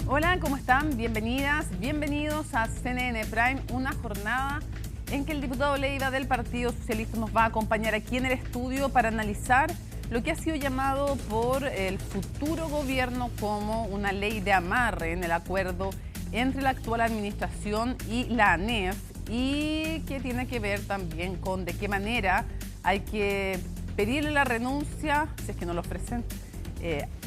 Hola, ¿cómo están? Bienvenidas, bienvenidos a CNN Prime, una jornada en que el diputado Leiva del Partido Socialista nos va a acompañar aquí en el estudio para analizar lo que ha sido llamado por el futuro gobierno como una ley de amarre en el acuerdo entre la actual administración y la ANEF, y que tiene que ver también con de qué manera hay que pedirle la renuncia, si es que no lo ofrecen,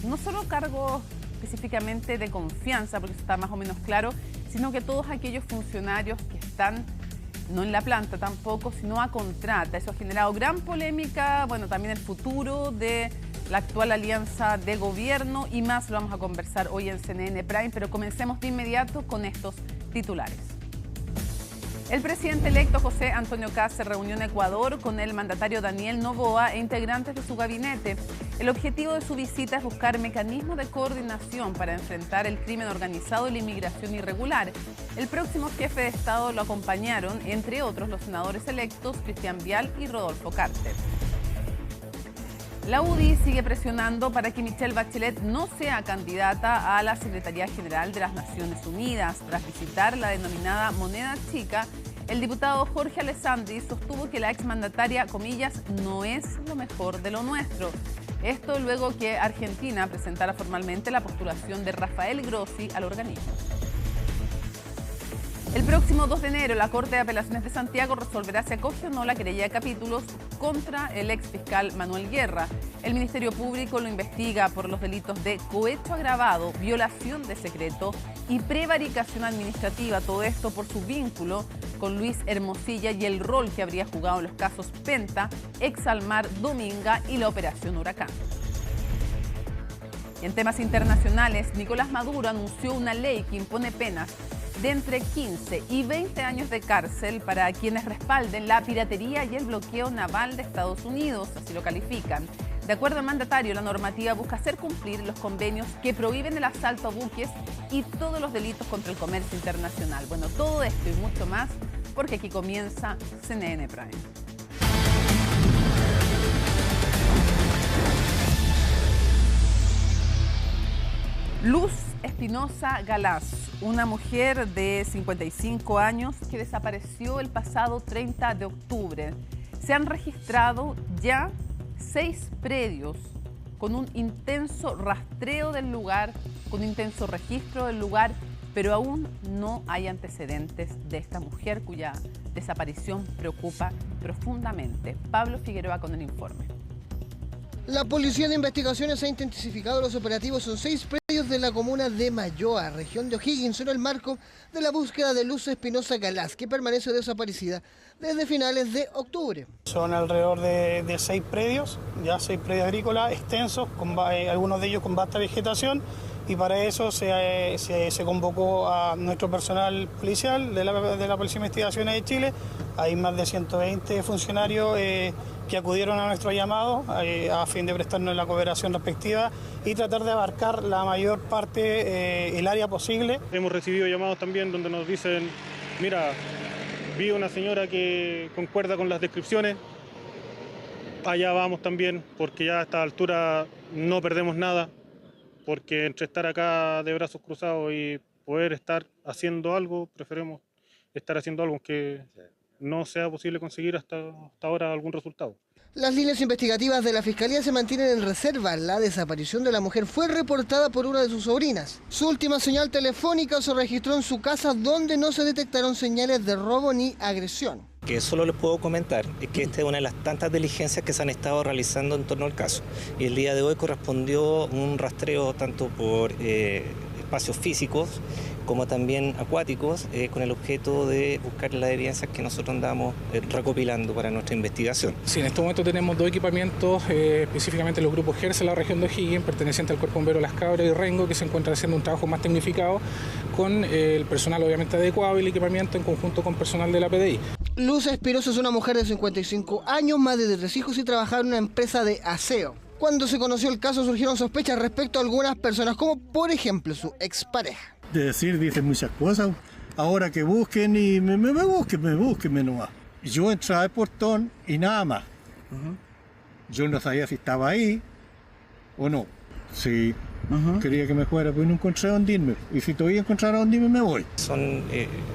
no solo cargos específicamente de confianza, porque eso está más o menos claro, sino que todos aquellos funcionarios que están no en la planta tampoco, sino a contrata. Eso ha generado gran polémica, bueno, también el futuro de la actual alianza de gobierno y más lo vamos a conversar hoy en CNN Prime, pero comencemos de inmediato con estos titulares. El presidente electo José Antonio Kast se reunió en Ecuador con el mandatario Daniel Noboa e integrantes de su gabinete. El objetivo de su visita es buscar mecanismos de coordinación para enfrentar el crimen organizado y la inmigración irregular. El próximo jefe de Estado lo acompañaron, entre otros, los senadores electos Cristian Vial y Rodolfo Carter. La UDI sigue presionando para que Michelle Bachelet no sea candidata a la Secretaría General de las Naciones Unidas. Tras visitar la denominada moneda chica, el diputado Jorge Alessandri sostuvo que la exmandataria, comillas, no es lo mejor de lo nuestro. Esto luego que Argentina presentara formalmente la postulación de Rafael Grossi al organismo. El próximo 2 de enero, la Corte de Apelaciones de Santiago resolverá si acoge o no la querella de capítulos contra el exfiscal Manuel Guerra. El Ministerio Público lo investiga por los delitos de cohecho agravado, violación de secreto y prevaricación administrativa. Todo esto por su vínculo con Luis Hermosilla y el rol que habría jugado en los casos Penta, Exalmar, Dominga y la Operación Huracán. Y en temas internacionales, Nicolás Maduro anunció una ley que impone penas de entre 15 y 20 años de cárcel para quienes respalden la piratería y el bloqueo naval de Estados Unidos, así lo califican. De acuerdo al mandatario, la normativa busca hacer cumplir los convenios que prohíben el asalto a buques y todos los delitos contra el comercio internacional. Bueno, todo esto y mucho más, porque aquí comienza CNN Prime. Luz Espinosa Galaz, una mujer de 55 años que desapareció el pasado 30 de octubre. Se han registrado ya 6 predios con un intenso rastreo del lugar, con un intenso registro del lugar, pero aún no hay antecedentes de esta mujer cuya desaparición preocupa profundamente. Pablo Figueroa con el informe. La Policía de Investigaciones ha intensificado los operativos en 6 predios de la comuna de Mayoa, región de O'Higgins, en el marco de la búsqueda de Luz Espinosa Galaz, que permanece desaparecida desde finales de octubre. Son alrededor de 6 predios, ya 6 predios agrícolas extensos, algunos de ellos con vasta vegetación, y para eso se convocó a nuestro personal policial de la Policía de Investigaciones de Chile. Hay más de 120 funcionarios que acudieron a nuestro llamado a fin de prestarnos la cooperación respectiva y tratar de abarcar la mayor parte, el área posible. Hemos recibido llamados también donde nos dicen, mira, vi una señora que concuerda con las descripciones, allá vamos también, porque ya a esta altura no perdemos nada, porque entre estar acá de brazos cruzados y poder estar haciendo algo, preferimos estar haciendo algo que no sea posible conseguir hasta ahora algún resultado. Las líneas investigativas de la Fiscalía se mantienen en reserva. La desaparición de la mujer fue reportada por una de sus sobrinas. Su última señal telefónica se registró en su casa, donde no se detectaron señales de robo ni agresión. Que solo les puedo comentar es que esta es una de las tantas diligencias que se han estado realizando en torno al caso. Y el día de hoy correspondió un rastreo tanto por espacios físicos como también acuáticos, con el objeto de buscar las evidencias que nosotros andamos recopilando para nuestra investigación. Sí, en este momento tenemos 2 equipamientos, específicamente los grupos GERS en la región de O'Higgins, pertenecientes al Cuerpo Bombero Las Cabras y Rengo, que se encuentran haciendo un trabajo más tecnificado con el personal obviamente adecuado y el equipamiento en conjunto con personal de la PDI. Luz Espinosa es una mujer de 55 años, madre de 3 hijos y trabajaba en una empresa de aseo. Cuando se conoció el caso surgieron sospechas respecto a algunas personas, como por ejemplo su expareja. Dicen muchas cosas. Ahora que busquen y me busquen nomás. Yo entraba al portón y nada más. Yo no sabía si estaba ahí o no. Sí, Quería que me fuera, pues no encontré dónde irme. Y si todavía encontrara dónde irme, me voy. Son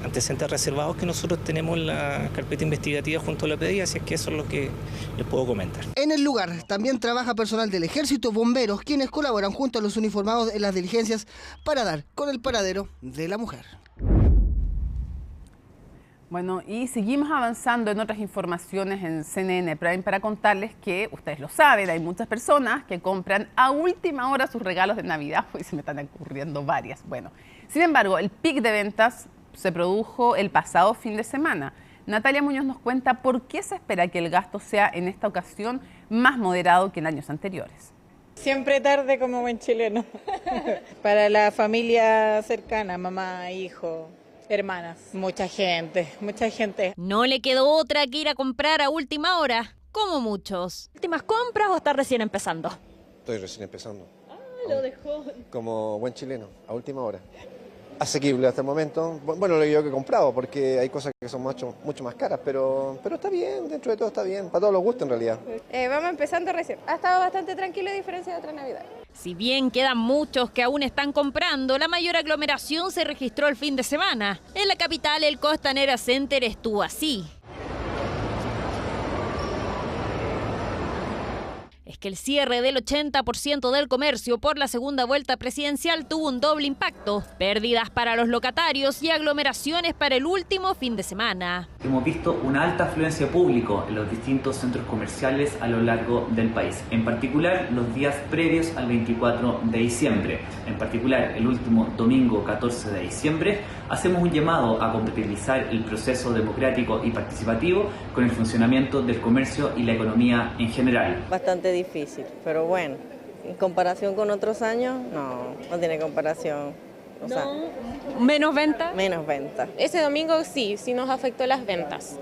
antecedentes reservados que nosotros tenemos en la carpeta investigativa junto a la PDI, así es que eso es lo que les puedo comentar. En el lugar también trabaja personal del Ejército, bomberos, quienes colaboran junto a los uniformados en las diligencias para dar con el paradero de la mujer. Bueno, y seguimos avanzando en otras informaciones en CNN Prime para contarles que, ustedes lo saben, hay muchas personas que compran a última hora sus regalos de Navidad. Hoy se me están ocurriendo varias. Bueno, sin embargo, el pic de ventas se produjo el pasado fin de semana. Natalia Muñoz nos cuenta por qué se espera que el gasto sea en esta ocasión más moderado que en años anteriores. Siempre tarde como buen chileno. Para la familia cercana, mamá, hijo, hermanas. Mucha gente, mucha gente. No le quedó otra que ir a comprar a última hora, como muchos. ¿Últimas compras o está recién empezando? Estoy recién empezando. Ah, lo dejó. Como buen chileno, a última hora. Asequible hasta el momento. Bueno, lo que yo he comprado, porque hay cosas que son mucho más caras, pero está bien, dentro de todo está bien, para todos los gustos en realidad. Vamos empezando recién. Ha estado bastante tranquilo a diferencia de otra Navidad. Si bien quedan muchos que aún están comprando, la mayor aglomeración se registró el fin de semana. En la capital, el Costanera Center estuvo así. Es que el cierre del 80% del comercio por la segunda vuelta presidencial tuvo un doble impacto: pérdidas para los locatarios y aglomeraciones para el último fin de semana. Hemos visto una alta afluencia de público en los distintos centros comerciales a lo largo del país, en particular los días previos al 24 de diciembre. En particular, el último domingo 14 de diciembre, hacemos un llamado a compatibilizar el proceso democrático y participativo con el funcionamiento del comercio y la economía en general. Bastante difícil, pero bueno, en comparación con otros años, no tiene comparación. O sea, ¿menos venta? Menos venta. Ese domingo sí nos afectó las ventas,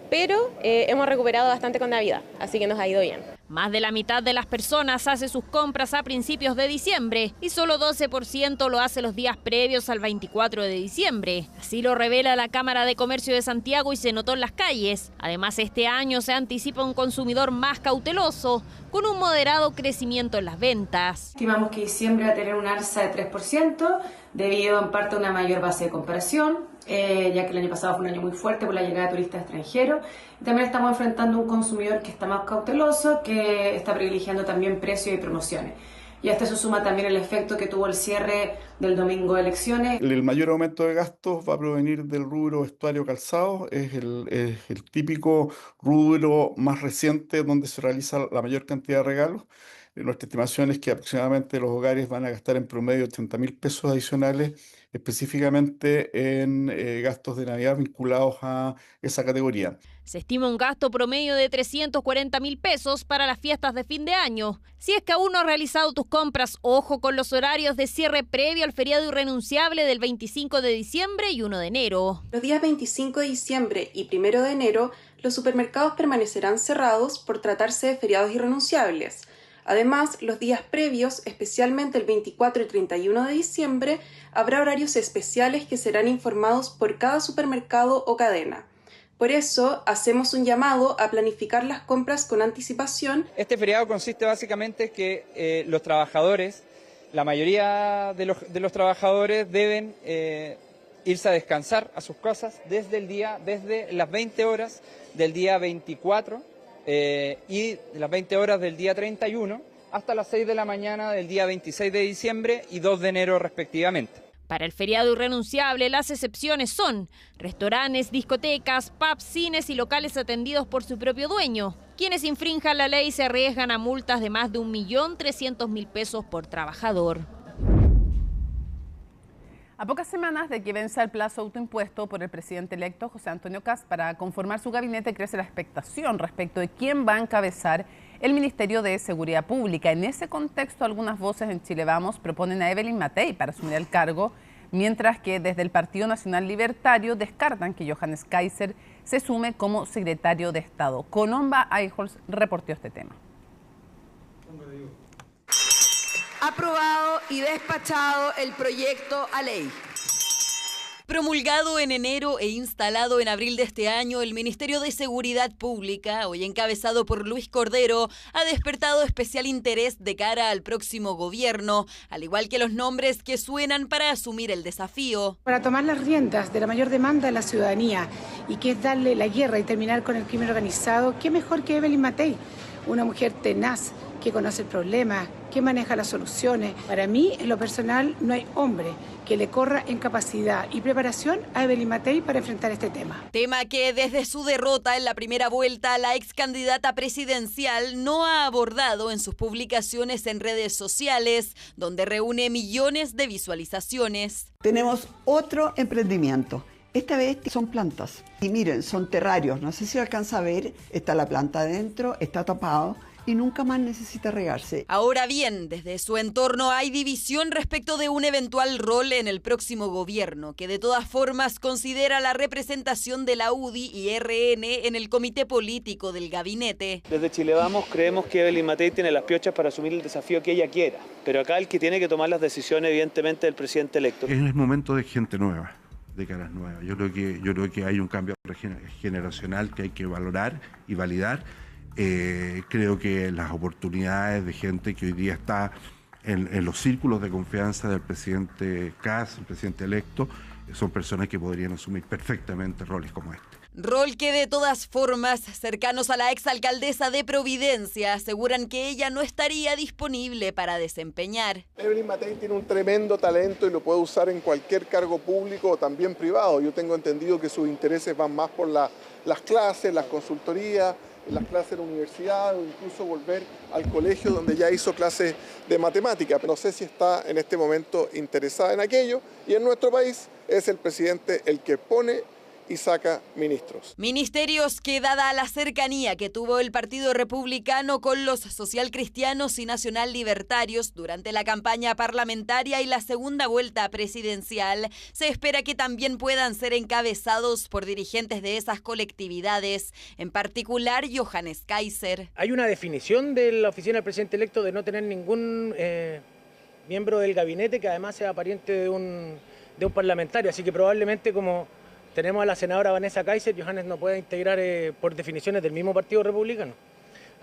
pero hemos recuperado bastante con Navidad, así que nos ha ido bien. Más de la mitad de las personas hace sus compras a principios de diciembre y solo 12% lo hace los días previos al 24 de diciembre. Así lo revela la Cámara de Comercio de Santiago y se notó en las calles. Además, este año se anticipa un consumidor más cauteloso, con un moderado crecimiento en las ventas. Estimamos que diciembre va a tener un alza de 3%, debido en parte a una mayor base de comparación, ya que el año pasado fue un año muy fuerte por la llegada de turistas extranjeros. También estamos enfrentando un consumidor que está más cauteloso, que está privilegiando también precios y promociones. Y a esto se suma también el efecto que tuvo el cierre del domingo de elecciones. El mayor aumento de gastos va a provenir del rubro vestuario calzado, es el típico rubro más reciente donde se realiza la mayor cantidad de regalos. Nuestra estimación es que aproximadamente los hogares van a gastar en promedio 80.000 pesos adicionales, específicamente en gastos de Navidad vinculados a esa categoría. Se estima un gasto promedio de 340.000 pesos para las fiestas de fin de año. Si es que aún no has realizado tus compras, ojo con los horarios de cierre previo al feriado irrenunciable del 25 de diciembre y 1 de enero. Los días 25 de diciembre y 1 de enero, los supermercados permanecerán cerrados por tratarse de feriados irrenunciables. Además, los días previos, especialmente el 24 y 31 de diciembre, habrá horarios especiales que serán informados por cada supermercado o cadena. Por eso, hacemos un llamado a planificar las compras con anticipación. Este feriado consiste básicamente en que los trabajadores, la mayoría de los trabajadores deben irse a descansar a sus casas desde las 20 horas del día 24 y de las 20 horas del día 31 hasta las 6 de la mañana del día 26 de diciembre y 2 de enero respectivamente. Para el feriado irrenunciable, las excepciones son restaurantes, discotecas, pubs, cines y locales atendidos por su propio dueño. Quienes infrinjan la ley se arriesgan a multas de más de 1.300.000 pesos por trabajador. A pocas semanas de que venza el plazo autoimpuesto por el presidente electo José Antonio Kast para conformar su gabinete, crece la expectación respecto de quién va a encabezar el Ministerio de Seguridad Pública. En ese contexto, algunas voces en Chile Vamos proponen a Evelyn Matei para asumir el cargo, mientras que desde el Partido Nacional Libertario descartan que Johannes Kaiser se sume como secretario de Estado. Colomba Eichholz reportó este tema. Aprobado y despachado el proyecto a ley. Promulgado en enero e instalado en abril de este año, el Ministerio de Seguridad Pública, hoy encabezado por Luis Cordero, ha despertado especial interés de cara al próximo gobierno, al igual que los nombres que suenan para asumir el desafío. Para tomar las riendas de la mayor demanda de la ciudadanía y que es darle la guerra y terminar con el crimen organizado, ¿qué mejor que Evelyn Matei? Una mujer tenaz, que conoce el problema, que maneja las soluciones. Para mí, en lo personal, no hay hombre que le corra en capacidad y preparación a Evelyn Matei para enfrentar este tema. Tema que desde su derrota en la primera vuelta, la ex candidata presidencial no ha abordado en sus publicaciones en redes sociales, donde reúne millones de visualizaciones. Tenemos otro emprendimiento. Esta vez son plantas. Y miren, son terrarios. No sé si alcanza a ver, está la planta adentro, está tapado y nunca más necesita regarse. Ahora bien, desde su entorno hay división respecto de un eventual rol en el próximo gobierno, que de todas formas considera la representación de la UDI y RN en el comité político del gabinete. Desde Chile Vamos creemos que Evelyn Matei tiene las piochas para asumir el desafío que ella quiera, pero acá el que tiene que tomar las decisiones evidentemente es el presidente electo. Es el momento de gente nueva, de caras nuevas. Yo creo que hay un cambio generacional que hay que valorar y validar. Creo que las oportunidades de gente que hoy día está en los círculos de confianza del presidente Kast, el presidente electo, son personas que podrían asumir perfectamente roles como este. Rol que de todas formas, cercanos a la exalcaldesa de Providencia, aseguran que ella no estaría disponible para desempeñar. Evelyn Matei tiene un tremendo talento y lo puede usar en cualquier cargo público o también privado. Yo tengo entendido que sus intereses van más por las clases, las consultorías, las clases de la universidad o incluso volver al colegio donde ya hizo clases de matemática. No sé si está en este momento interesada en aquello y en nuestro país es el presidente el que pone y saca ministros. Ministerios que, dada la cercanía que tuvo el Partido Republicano con los socialcristianos y nacional libertarios durante la campaña parlamentaria y la segunda vuelta presidencial, se espera que también puedan ser encabezados por dirigentes de esas colectividades, en particular Johannes Kaiser. Hay una definición de la oficina del presidente electo de no tener ningún miembro del gabinete que además sea pariente de un parlamentario, así que probablemente como tenemos a la senadora Vanessa Kaiser, Johannes no puede integrar por definiciones del mismo Partido Republicano.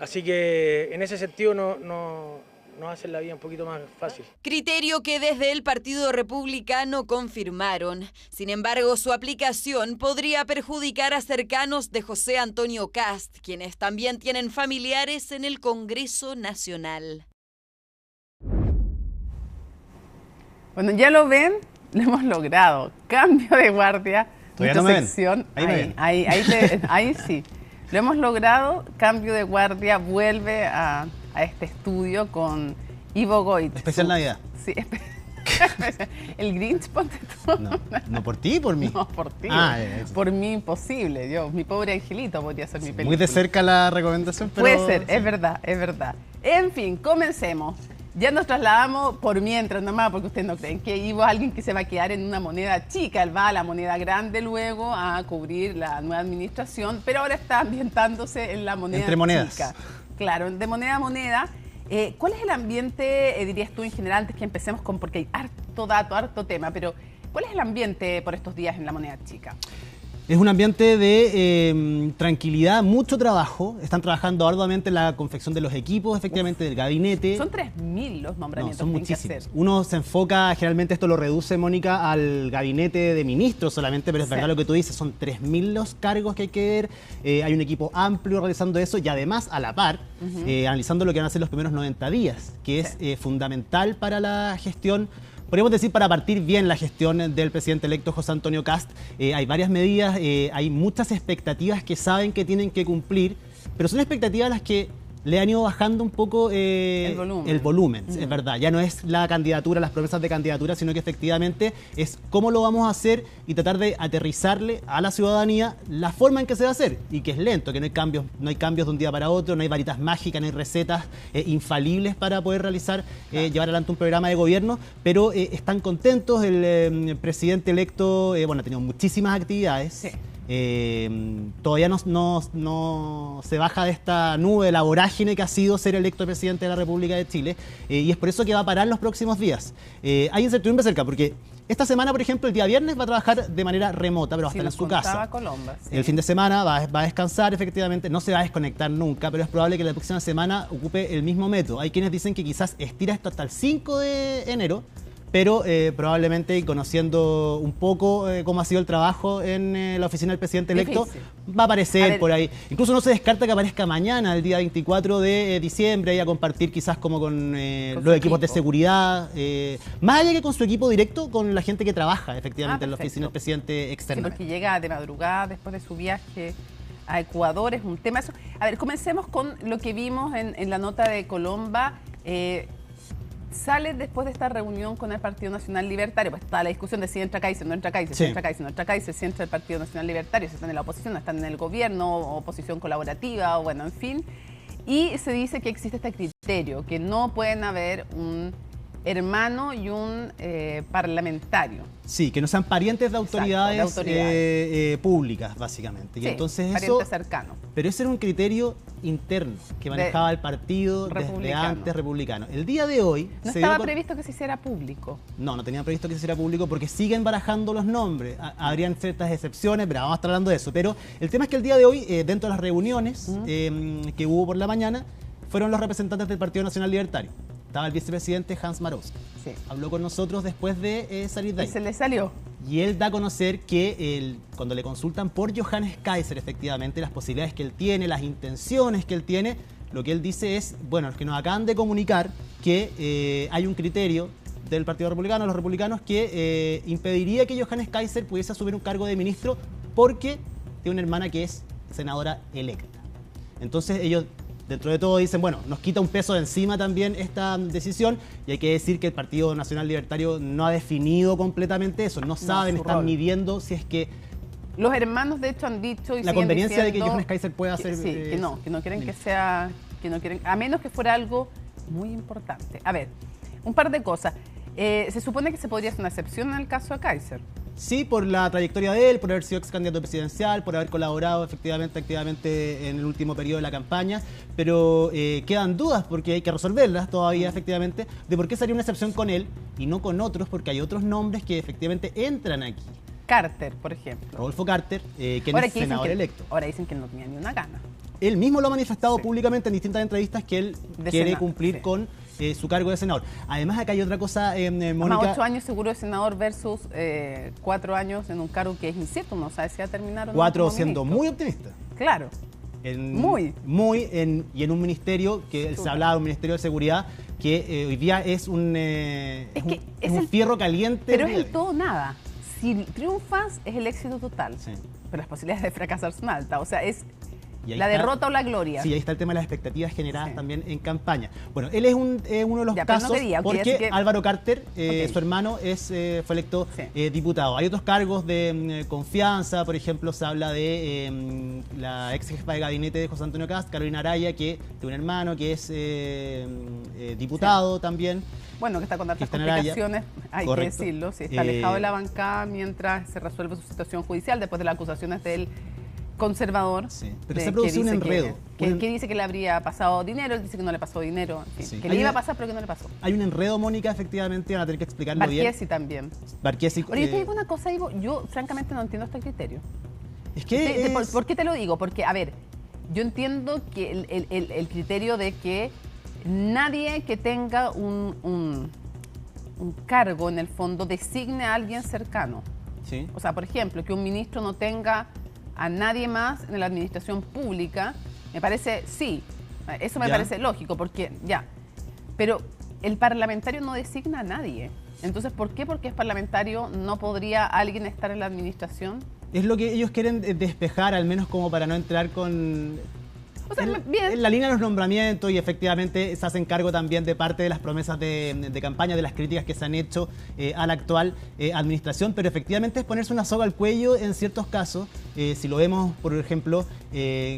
Así que en ese sentido no hacen la vida un poquito más fácil. Criterio que desde el Partido Republicano confirmaron. Sin embargo, su aplicación podría perjudicar a cercanos de José Antonio Kast, quienes también tienen familiares en el Congreso Nacional. Bueno, ya lo ven, lo hemos logrado. Cambio de guardia. Todavía no me sección, ven. Ahí sí. Lo hemos logrado. Cambio de guardia. Vuelve a este estudio con Ivo Goit. Especial Navidad. Sí, el Grinch, ponte tú. No por ti, por mí. No, por ti. Por mí imposible. Mi pobre angelito podría ser mi película. Muy de cerca la recomendación, pero... Puede ser, es verdad. En fin, comencemos. Ya nos trasladamos por mientras nomás, porque ustedes no creen que Ivo es alguien que se va a quedar en una moneda chica. Él va a la moneda grande luego a cubrir la nueva administración, pero ahora está ambientándose en la moneda entre monedas. Chica. Claro, de moneda a moneda. ¿Cuál es el ambiente, dirías tú en general, antes que empecemos porque hay harto dato, harto tema, pero ¿cuál es el ambiente por estos días en la moneda chica? Es un ambiente de tranquilidad, mucho trabajo. Están trabajando arduamente en la confección de los equipos, efectivamente, del gabinete. Son 3.000 los nombramientos. No, son muchísimos. Uno se enfoca, generalmente esto lo reduce, Mónica, al gabinete de ministros solamente, pero es verdad lo que tú dices, son 3.000 los cargos que hay que ver. Hay un equipo amplio realizando eso y además, a la par, analizando lo que van a ser los primeros 90 días, que es fundamental para la gestión. Podríamos decir, para partir bien la gestión del presidente electo José Antonio Kast, hay varias medidas, hay muchas expectativas que saben que tienen que cumplir, pero son expectativas las que le han ido bajando un poco el volumen, es verdad. Ya no es la candidatura, las promesas de candidatura, sino que efectivamente es cómo lo vamos a hacer y tratar de aterrizarle a la ciudadanía la forma en que se va a hacer y que es lento, que no hay cambios de un día para otro, no hay varitas mágicas, no hay recetas infalibles para poder realizar, llevar adelante un programa de gobierno, pero están contentos. El presidente electo ha tenido muchísimas actividades. Sí. Todavía no se baja de esta nube, de la vorágine que ha sido ser electo presidente de la República de Chile, y es por eso que va a parar los próximos días. Hay incertidumbre cerca, porque Esta semana, por ejemplo, el día viernes va a trabajar de manera remota, pero va a estar en su casa. Colomba, sí. El fin de semana va a descansar, efectivamente, no se va a desconectar nunca, pero es probable que la próxima semana ocupe el mismo método. Hay quienes dicen que quizás estira esto hasta el 5 de enero, pero probablemente, conociendo un poco cómo ha sido el trabajo en la oficina del presidente electo, va a aparecer por ahí. Incluso no se descarta que aparezca mañana, el día 24 de diciembre, y a compartir quizás como con los equipos de seguridad, más allá que con su equipo directo, con la gente que trabaja efectivamente en la oficina del presidente externa. Sí, porque llega de madrugada después de su viaje a Ecuador, es un tema eso. A ver, comencemos con lo que vimos en la nota de Colomba. Sale después de esta reunión con el Partido Nacional Libertario, pues está la discusión de si entra Kaiser, no entra Kaiser, si entra Kaiser, no entra Kaiser, si entra el Partido Nacional Libertario, si están en la oposición, están en el gobierno, oposición colaborativa, o bueno, en fin. Y se dice que existe este criterio, que no pueden haber un hermano y un parlamentario. Sí, que no sean parientes de autoridades, públicas, básicamente. Sí, y entonces pariente eso, cercano. Pero ese era un criterio interno que manejaba el partido desde antes republicano. El día de hoy... ¿No estaba previsto que se hiciera público? No tenía previsto que se hiciera público porque siguen barajando los nombres. Habrían ciertas excepciones, pero vamos a estar hablando de eso. Pero el tema es que el día de hoy, dentro de las reuniones que hubo por la mañana, fueron los representantes del Partido Nacional Libertario. Estaba el vicepresidente Hans Marowski. Sí. Habló con nosotros después de salir de ahí. Se le salió. Y él da a conocer que cuando le consultan por Johannes Kaiser, efectivamente, las posibilidades que él tiene, las intenciones que él tiene, lo que él dice es, bueno, los que nos acaban de comunicar que hay un criterio del Partido Republicano, los republicanos, que impediría que Johannes Kaiser pudiese asumir un cargo de ministro porque tiene una hermana que es senadora electa. Entonces ellos... Dentro de todo dicen, bueno, nos quita un peso de encima también esta decisión, y hay que decir que el Partido Nacional Libertario no ha definido completamente eso, no saben, están midiendo si es que... Los hermanos de hecho han dicho y la conveniencia de que Johannes Kaiser pueda hacer... Sí, que no quieren que sea, que no quieren, a menos que fuera algo muy importante. A ver, un par de cosas. Se supone que se podría hacer una excepción en el caso de Kaiser. Sí, por la trayectoria de él, por haber sido ex candidato presidencial, por haber colaborado efectivamente, activamente en el último periodo de la campaña, pero quedan dudas porque hay que resolverlas todavía efectivamente, de por qué sería una excepción con él y no con otros, porque hay otros nombres que efectivamente entran aquí. Carter, por ejemplo. Rodolfo Carter, quien es senador electo. Ahora dicen que no tenía ni una gana. Él mismo lo ha manifestado públicamente en distintas entrevistas que él quiere cumplir con su cargo de senador. Además, acá hay otra cosa, Mónica... 8 años seguro de senador versus 4 años en un cargo que es incierto, no sabe si va a terminar o no. 4 siendo muy optimista. Claro. Y en un ministerio que se hablaba de un ministerio de seguridad que hoy día es un fierro caliente. Pero es el todo o nada. Si triunfas es el éxito total, pero las posibilidades de fracasar son altas. O sea, es la derrota o la gloria. Sí, ahí está el tema de las expectativas generadas también en campaña. Bueno, él es uno de los casos porque Álvaro Carter, su hermano, fue electo diputado. Hay otros cargos de confianza, por ejemplo, se habla de la ex jefa de gabinete de José Antonio Kast, Carolina Araya, que tiene un hermano que es diputado también. Bueno, que está con tantas complicaciones, hay que decirlo, está alejado de la bancada mientras se resuelve su situación judicial después de las acusaciones del conservador. Pero se ha producido un enredo. Que dice que le habría pasado dinero, él dice que no le pasó dinero, que le iba a pasar pero que no le pasó. Hay un enredo, Mónica, efectivamente, van a tener que explicarlo bien. Barquiesi también. Barquiesi. Oye, yo te digo una cosa, Ivo, yo francamente no entiendo este criterio. Es que... ¿Por qué te lo digo? Porque, a ver, yo entiendo que el criterio de que nadie que tenga un cargo, en el fondo, designe a alguien cercano. Sí. O sea, por ejemplo, que un ministro no tenga a nadie más en la administración pública, me parece, eso me parece lógico, porque pero el parlamentario no designa a nadie. Entonces, ¿por qué? Porque es parlamentario, ¿no podría alguien estar en la administración? Es lo que ellos quieren despejar, al menos como para no entrar con... O sea, en la línea de los nombramientos, y efectivamente se hacen cargo también de parte de las promesas de campaña, de las críticas que se han hecho a la actual administración, pero efectivamente es ponerse una soga al cuello en ciertos casos, si lo vemos, por ejemplo,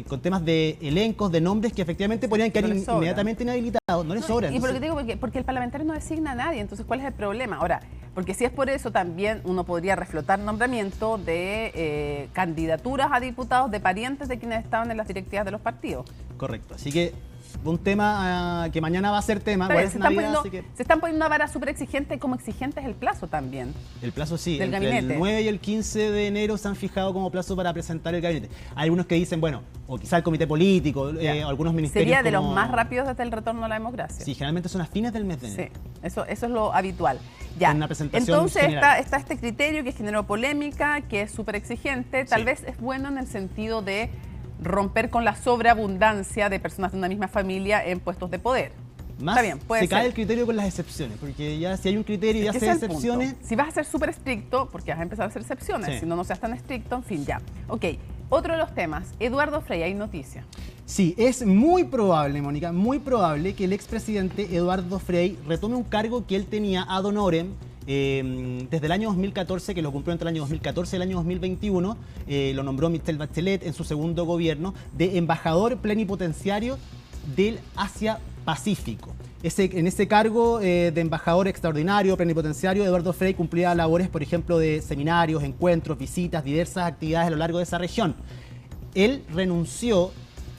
con temas de elencos, de nombres que efectivamente podrían quedar inmediatamente inhabilitados, no les sobran. Y por lo que digo, porque el parlamentario no designa a nadie, entonces ¿cuál es el problema? Ahora, porque si es por eso también uno podría reflotar nombramiento de candidaturas a diputados de parientes de quienes estaban en las directivas de los partidos. Correcto, así que un tema que mañana va a ser tema. Bien, Se están poniendo una vara súper exigente, como exigente es el plazo también. El plazo sí, del entre gabinete. El 9 y el 15 de enero se han fijado como plazo para presentar el gabinete. Hay algunos que dicen, bueno, o quizá el comité político, algunos ministerios. Sería de como... los más rápidos desde el retorno a la democracia. Sí, generalmente son a fines del mes de enero. Sí, eso es lo habitual. Ya. Una presentación Entonces general. está este criterio que generó polémica, que es súper exigente. Tal vez es bueno en el sentido de romper con la sobreabundancia de personas de una misma familia en puestos de poder. Más Está bien, puede se cae ser. el criterio con las excepciones, porque ya si hay un criterio y ya Ese se es el excepciones... punto. Si vas a ser súper estricto, porque vas a empezar a hacer excepciones, Sí. si no, no seas tan estricto, en fin, ya. Ok, otro de los temas, Eduardo Frei, hay noticia. Sí, es muy probable, Mónica, muy probable que el expresidente Eduardo Frei retome un cargo que él tenía ad honorem desde el año 2014, que lo cumplió entre el año 2014 y el año 2021, lo nombró Michelle Bachelet en su segundo gobierno, de embajador plenipotenciario del Asia-Pacífico. En ese cargo de embajador extraordinario, plenipotenciario, Eduardo Frei cumplía labores, por ejemplo, de seminarios, encuentros, visitas, diversas actividades a lo largo de esa región. Él renunció.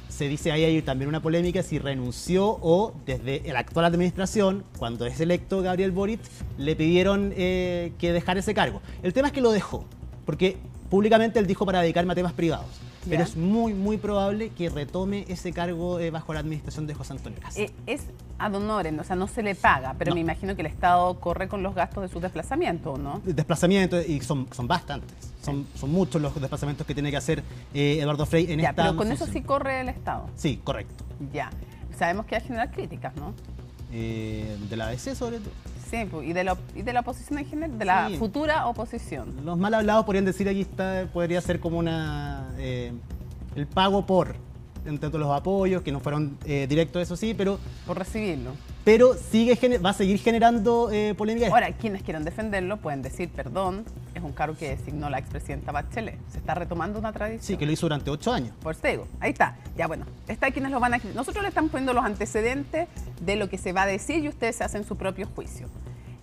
Se dice ahí hay también una polémica si renunció o desde la actual administración, cuando es electo Gabriel Boric, le pidieron que dejara ese cargo. El tema es que lo dejó, porque públicamente él dijo para dedicarme a temas privados. Pero es muy, muy probable que retome ese cargo bajo la administración de José Antonio Kast. Es ad honorem, o sea, no se le paga, pero No. me imagino que el Estado corre con los gastos de su desplazamiento, ¿no? Desplazamientos, y son bastantes. Son muchos los desplazamientos que tiene que hacer Eduardo Frei en Ya, esta pero con eso función. sí corre el Estado. Sí, correcto. Ya. Sabemos que va a generar críticas, ¿no? De la ADC sobre todo. Sí, y de la oposición en general, de la Sí. futura oposición. Los mal hablados podrían decir aquí podría ser como el pago por, entre todos los apoyos, que no fueron directos, eso sí, pero... Por recibirlo. Pero va a seguir generando polémica. Ahora, quienes quieran defenderlo pueden decir, perdón, es un cargo que designó la expresidenta Bachelet. Se está retomando una tradición. Sí, que lo hizo durante 8 años. Por eso te digo, ahí está. Ya bueno, está quienes lo van a... Nosotros le estamos poniendo los antecedentes de lo que se va a decir y ustedes se hacen su propio juicio.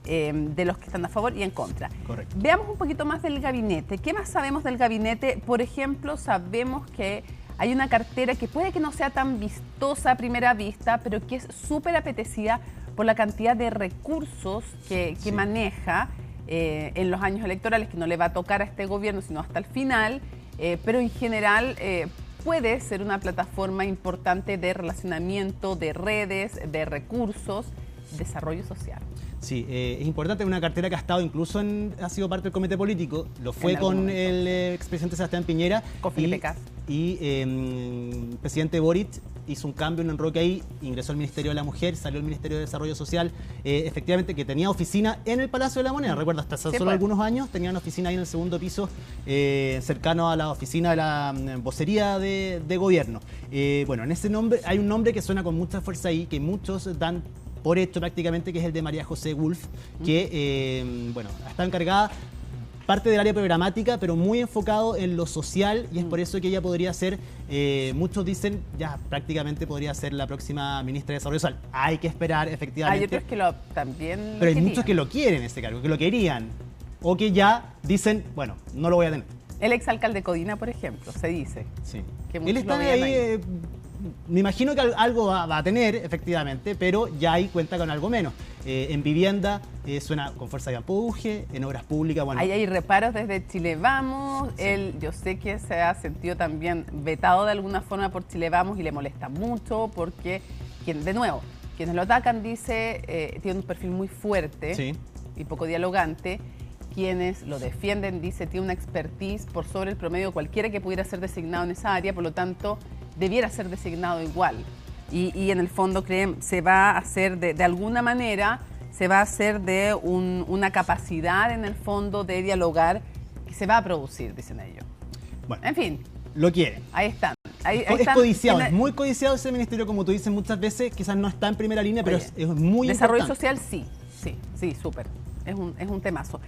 De los que están a favor y en contra. Correcto. Veamos un poquito más del gabinete. ¿Qué más sabemos del gabinete? Por ejemplo, sabemos que hay una cartera que puede que no sea tan vistosa a primera vista, pero que es súper apetecida por la cantidad de recursos que maneja en los años electorales, que no le va a tocar a este gobierno sino hasta el final, pero en general puede ser una plataforma importante de relacionamiento, de redes, de recursos, desarrollo social. Sí, es importante, una cartera que ha estado incluso ha sido parte del comité político, lo fue con el expresidente Sebastián Piñera. Con Felipe Kast. Y el presidente Boric hizo un cambio, un enroque ahí, ingresó al Ministerio de la Mujer, salió al Ministerio de Desarrollo Social, efectivamente que tenía oficina en el Palacio de la Moneda, recuerdo, hasta hace solo algunos años tenía una oficina ahí en el segundo piso, cercano a la oficina de la vocería de gobierno. Bueno, en ese nombre hay un nombre que suena con mucha fuerza ahí, que muchos dan por hecho prácticamente, que es el de María José Wolf, que bueno, está encargada parte del área programática, pero muy enfocado en lo social, y es por eso que ella podría ser, muchos dicen, ya prácticamente podría ser la próxima ministra de Desarrollo Social. Hay que esperar, efectivamente. Hay otros que también pero hay muchos que lo quieren ese cargo, que lo querían, o que ya dicen, bueno, no lo voy a tener. El exalcalde Codina, por ejemplo, se dice. Sí. Que Él está ahí, me imagino que algo va a tener, efectivamente, pero ya ahí cuenta con algo menos. En vivienda suena con fuerza de empuje, en obras públicas, bueno. Ahí hay reparos desde Chile Vamos. Sí. Yo sé que se ha sentido también vetado de alguna forma por Chile Vamos y le molesta mucho porque, de nuevo, quienes lo atacan dice tiene un perfil muy fuerte y poco dialogante. Quienes lo defienden dice tiene una expertise por sobre el promedio cualquiera que pudiera ser designado en esa área, por lo tanto debiera ser designado igual. Y en el fondo creen se va a hacer de alguna manera, se va a hacer de una capacidad en el fondo de dialogar que se va a producir, dicen ellos. Bueno, en fin. Lo quieren. Ahí están. Es codiciado, es muy codiciado ese ministerio, como tú dices muchas veces, quizás no está en primera línea, pero es muy desarrollo importante. social sí, súper. Es un temazo.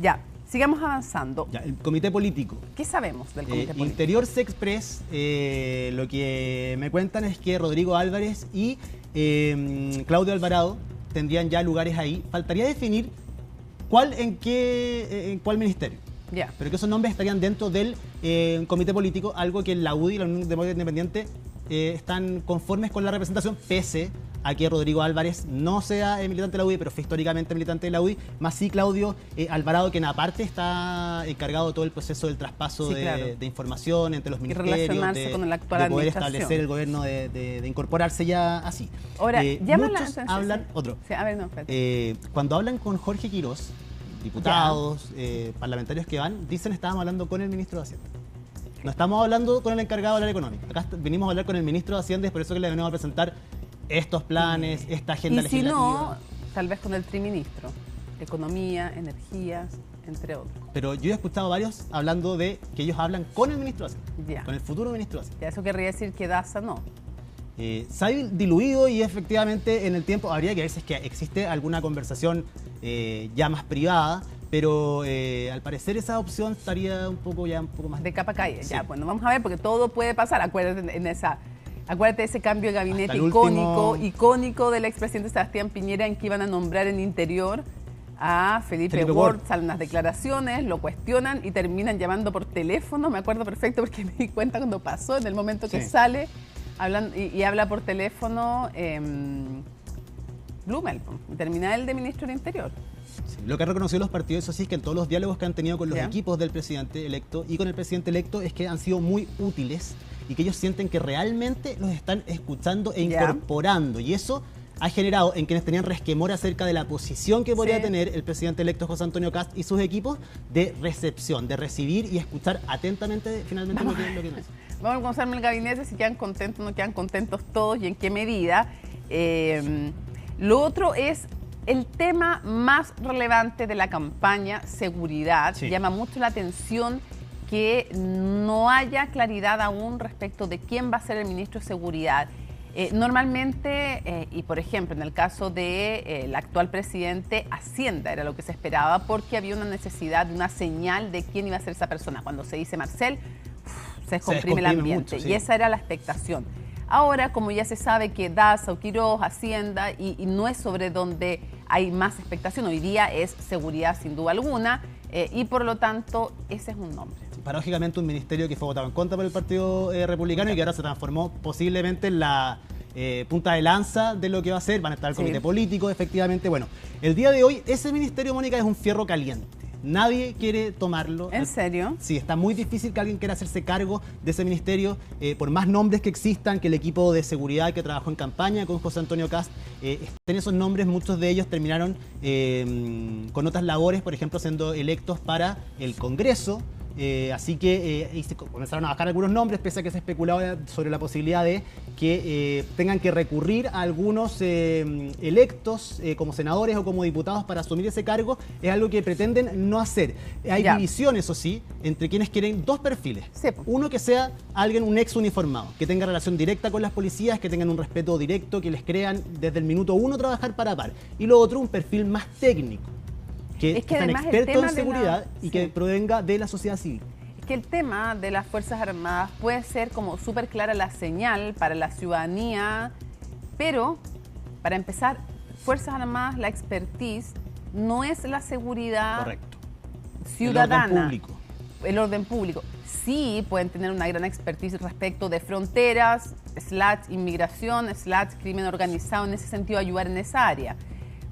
Ya, sigamos avanzando. Ya, el comité político. ¿Qué sabemos del comité político? Interior Sexpress, lo que me cuentan es que Rodrigo Álvarez y Claudio Alvarado tendrían ya lugares ahí. Faltaría definir en cuál ministerio. Yeah. Pero que esos nombres estarían dentro del comité político, algo que la UDI, la Unión Demócrata Independiente, están conformes con la representación, pese a que Rodrigo Álvarez no sea militante de la UDI, pero fue históricamente militante de la UDI, más sí Claudio Alvarado, quien aparte está encargado de todo el proceso del traspaso de información entre los ministerios, relacionarse con la actual de poder administración. establecer el gobierno, de incorporarse ya así. Ahora, muchos hablan, Sí, a ver, no, cuando hablan con Jorge Quirós, diputados, parlamentarios que van, dicen estábamos hablando con el ministro de Hacienda. No estamos hablando con el encargado del área económica. Acá venimos a hablar con el ministro de Hacienda, es por eso que le venimos a presentar estos planes, esta agenda legislativa. Y si no, tal vez con el triministro. Economía, energías, entre otros. Pero yo he escuchado varios hablando de que ellos hablan con el ministro de Hacienda, Ya. con el futuro ministro de Hacienda. Ya, eso querría decir que Daza no. Se ha diluido y efectivamente en el tiempo habría que ver si es que existe alguna conversación ya más privada, pero al parecer esa opción estaría un poco más... De capa caída. Sí. Ya, bueno, vamos a ver, porque todo puede pasar. Acuérdate de ese cambio de gabinete último... icónico del expresidente Sebastián Piñera, en que iban a nombrar en Interior a Felipe Ward. Salen las declaraciones, lo cuestionan y terminan llamando por teléfono. Me acuerdo perfecto porque me di cuenta cuando pasó, en el momento que sale, y habla por teléfono Blumel, termina el de ministro del Interior. Sí, lo que han reconocido los partidos, eso sí, es que en todos los diálogos que han tenido con los equipos del presidente electo y con el presidente electo es que han sido muy útiles y que ellos sienten que realmente los están escuchando e incorporando. Y eso ha generado en quienes tenían resquemor acerca de la posición que podría tener el presidente electo José Antonio Kast y sus equipos de recepción, de recibir y escuchar atentamente finalmente lo que nos dice. Vamos a conocerme el gabinete, si quedan contentos o no quedan contentos todos y en qué medida. Lo otro es el tema más relevante de la campaña, seguridad. Llama mucho la atención que no haya claridad aún respecto de quién va a ser el ministro de Seguridad. Normalmente, y por ejemplo, en el caso del actual presidente, Hacienda era lo que se esperaba porque había una necesidad de una señal de quién iba a ser esa persona. Cuando se dice Marcel, se descomprime el ambiente mucho, y esa era la expectación. Ahora, como ya se sabe que Daza o Quirós, Hacienda, y no es sobre donde hay más expectación, hoy día es seguridad sin duda alguna, y por lo tanto ese es un nombre. Paradójicamente un ministerio que fue votado en contra por el Partido Republicano y que ahora se transformó posiblemente en la punta de lanza de lo que va a ser. Van a estar el comité político, efectivamente. Bueno, el día de hoy ese ministerio, Mónica, es un fierro caliente. Nadie quiere tomarlo. ¿En serio? Sí, está muy difícil que alguien quiera hacerse cargo de ese ministerio, por más nombres que existan, que el equipo de seguridad que trabajó en campaña con José Antonio Kast, estén esos nombres, muchos de ellos terminaron con otras labores, por ejemplo, siendo electos para el Congreso. Así que se comenzaron a bajar algunos nombres, pese a que se especulaba sobre la posibilidad de que tengan que recurrir a algunos electos como senadores o como diputados para asumir ese cargo. Es algo que pretenden no hacer. Hay divisiones, eso sí, entre quienes quieren dos perfiles. Uno que sea un ex uniformado, que tenga relación directa con las policías, que tengan un respeto directo, que les crean desde el minuto uno trabajar para par. Y lo otro, un perfil más técnico, que están expertos en seguridad y que provenga de la sociedad civil. Es que el tema de las Fuerzas Armadas puede ser como súper clara la señal para la ciudadanía, pero para empezar, Fuerzas Armadas, la expertise no es la seguridad ciudadana. El orden público. El orden público. Sí pueden tener una gran expertise respecto de fronteras, / inmigración, / crimen organizado, en ese sentido ayudar en esa área,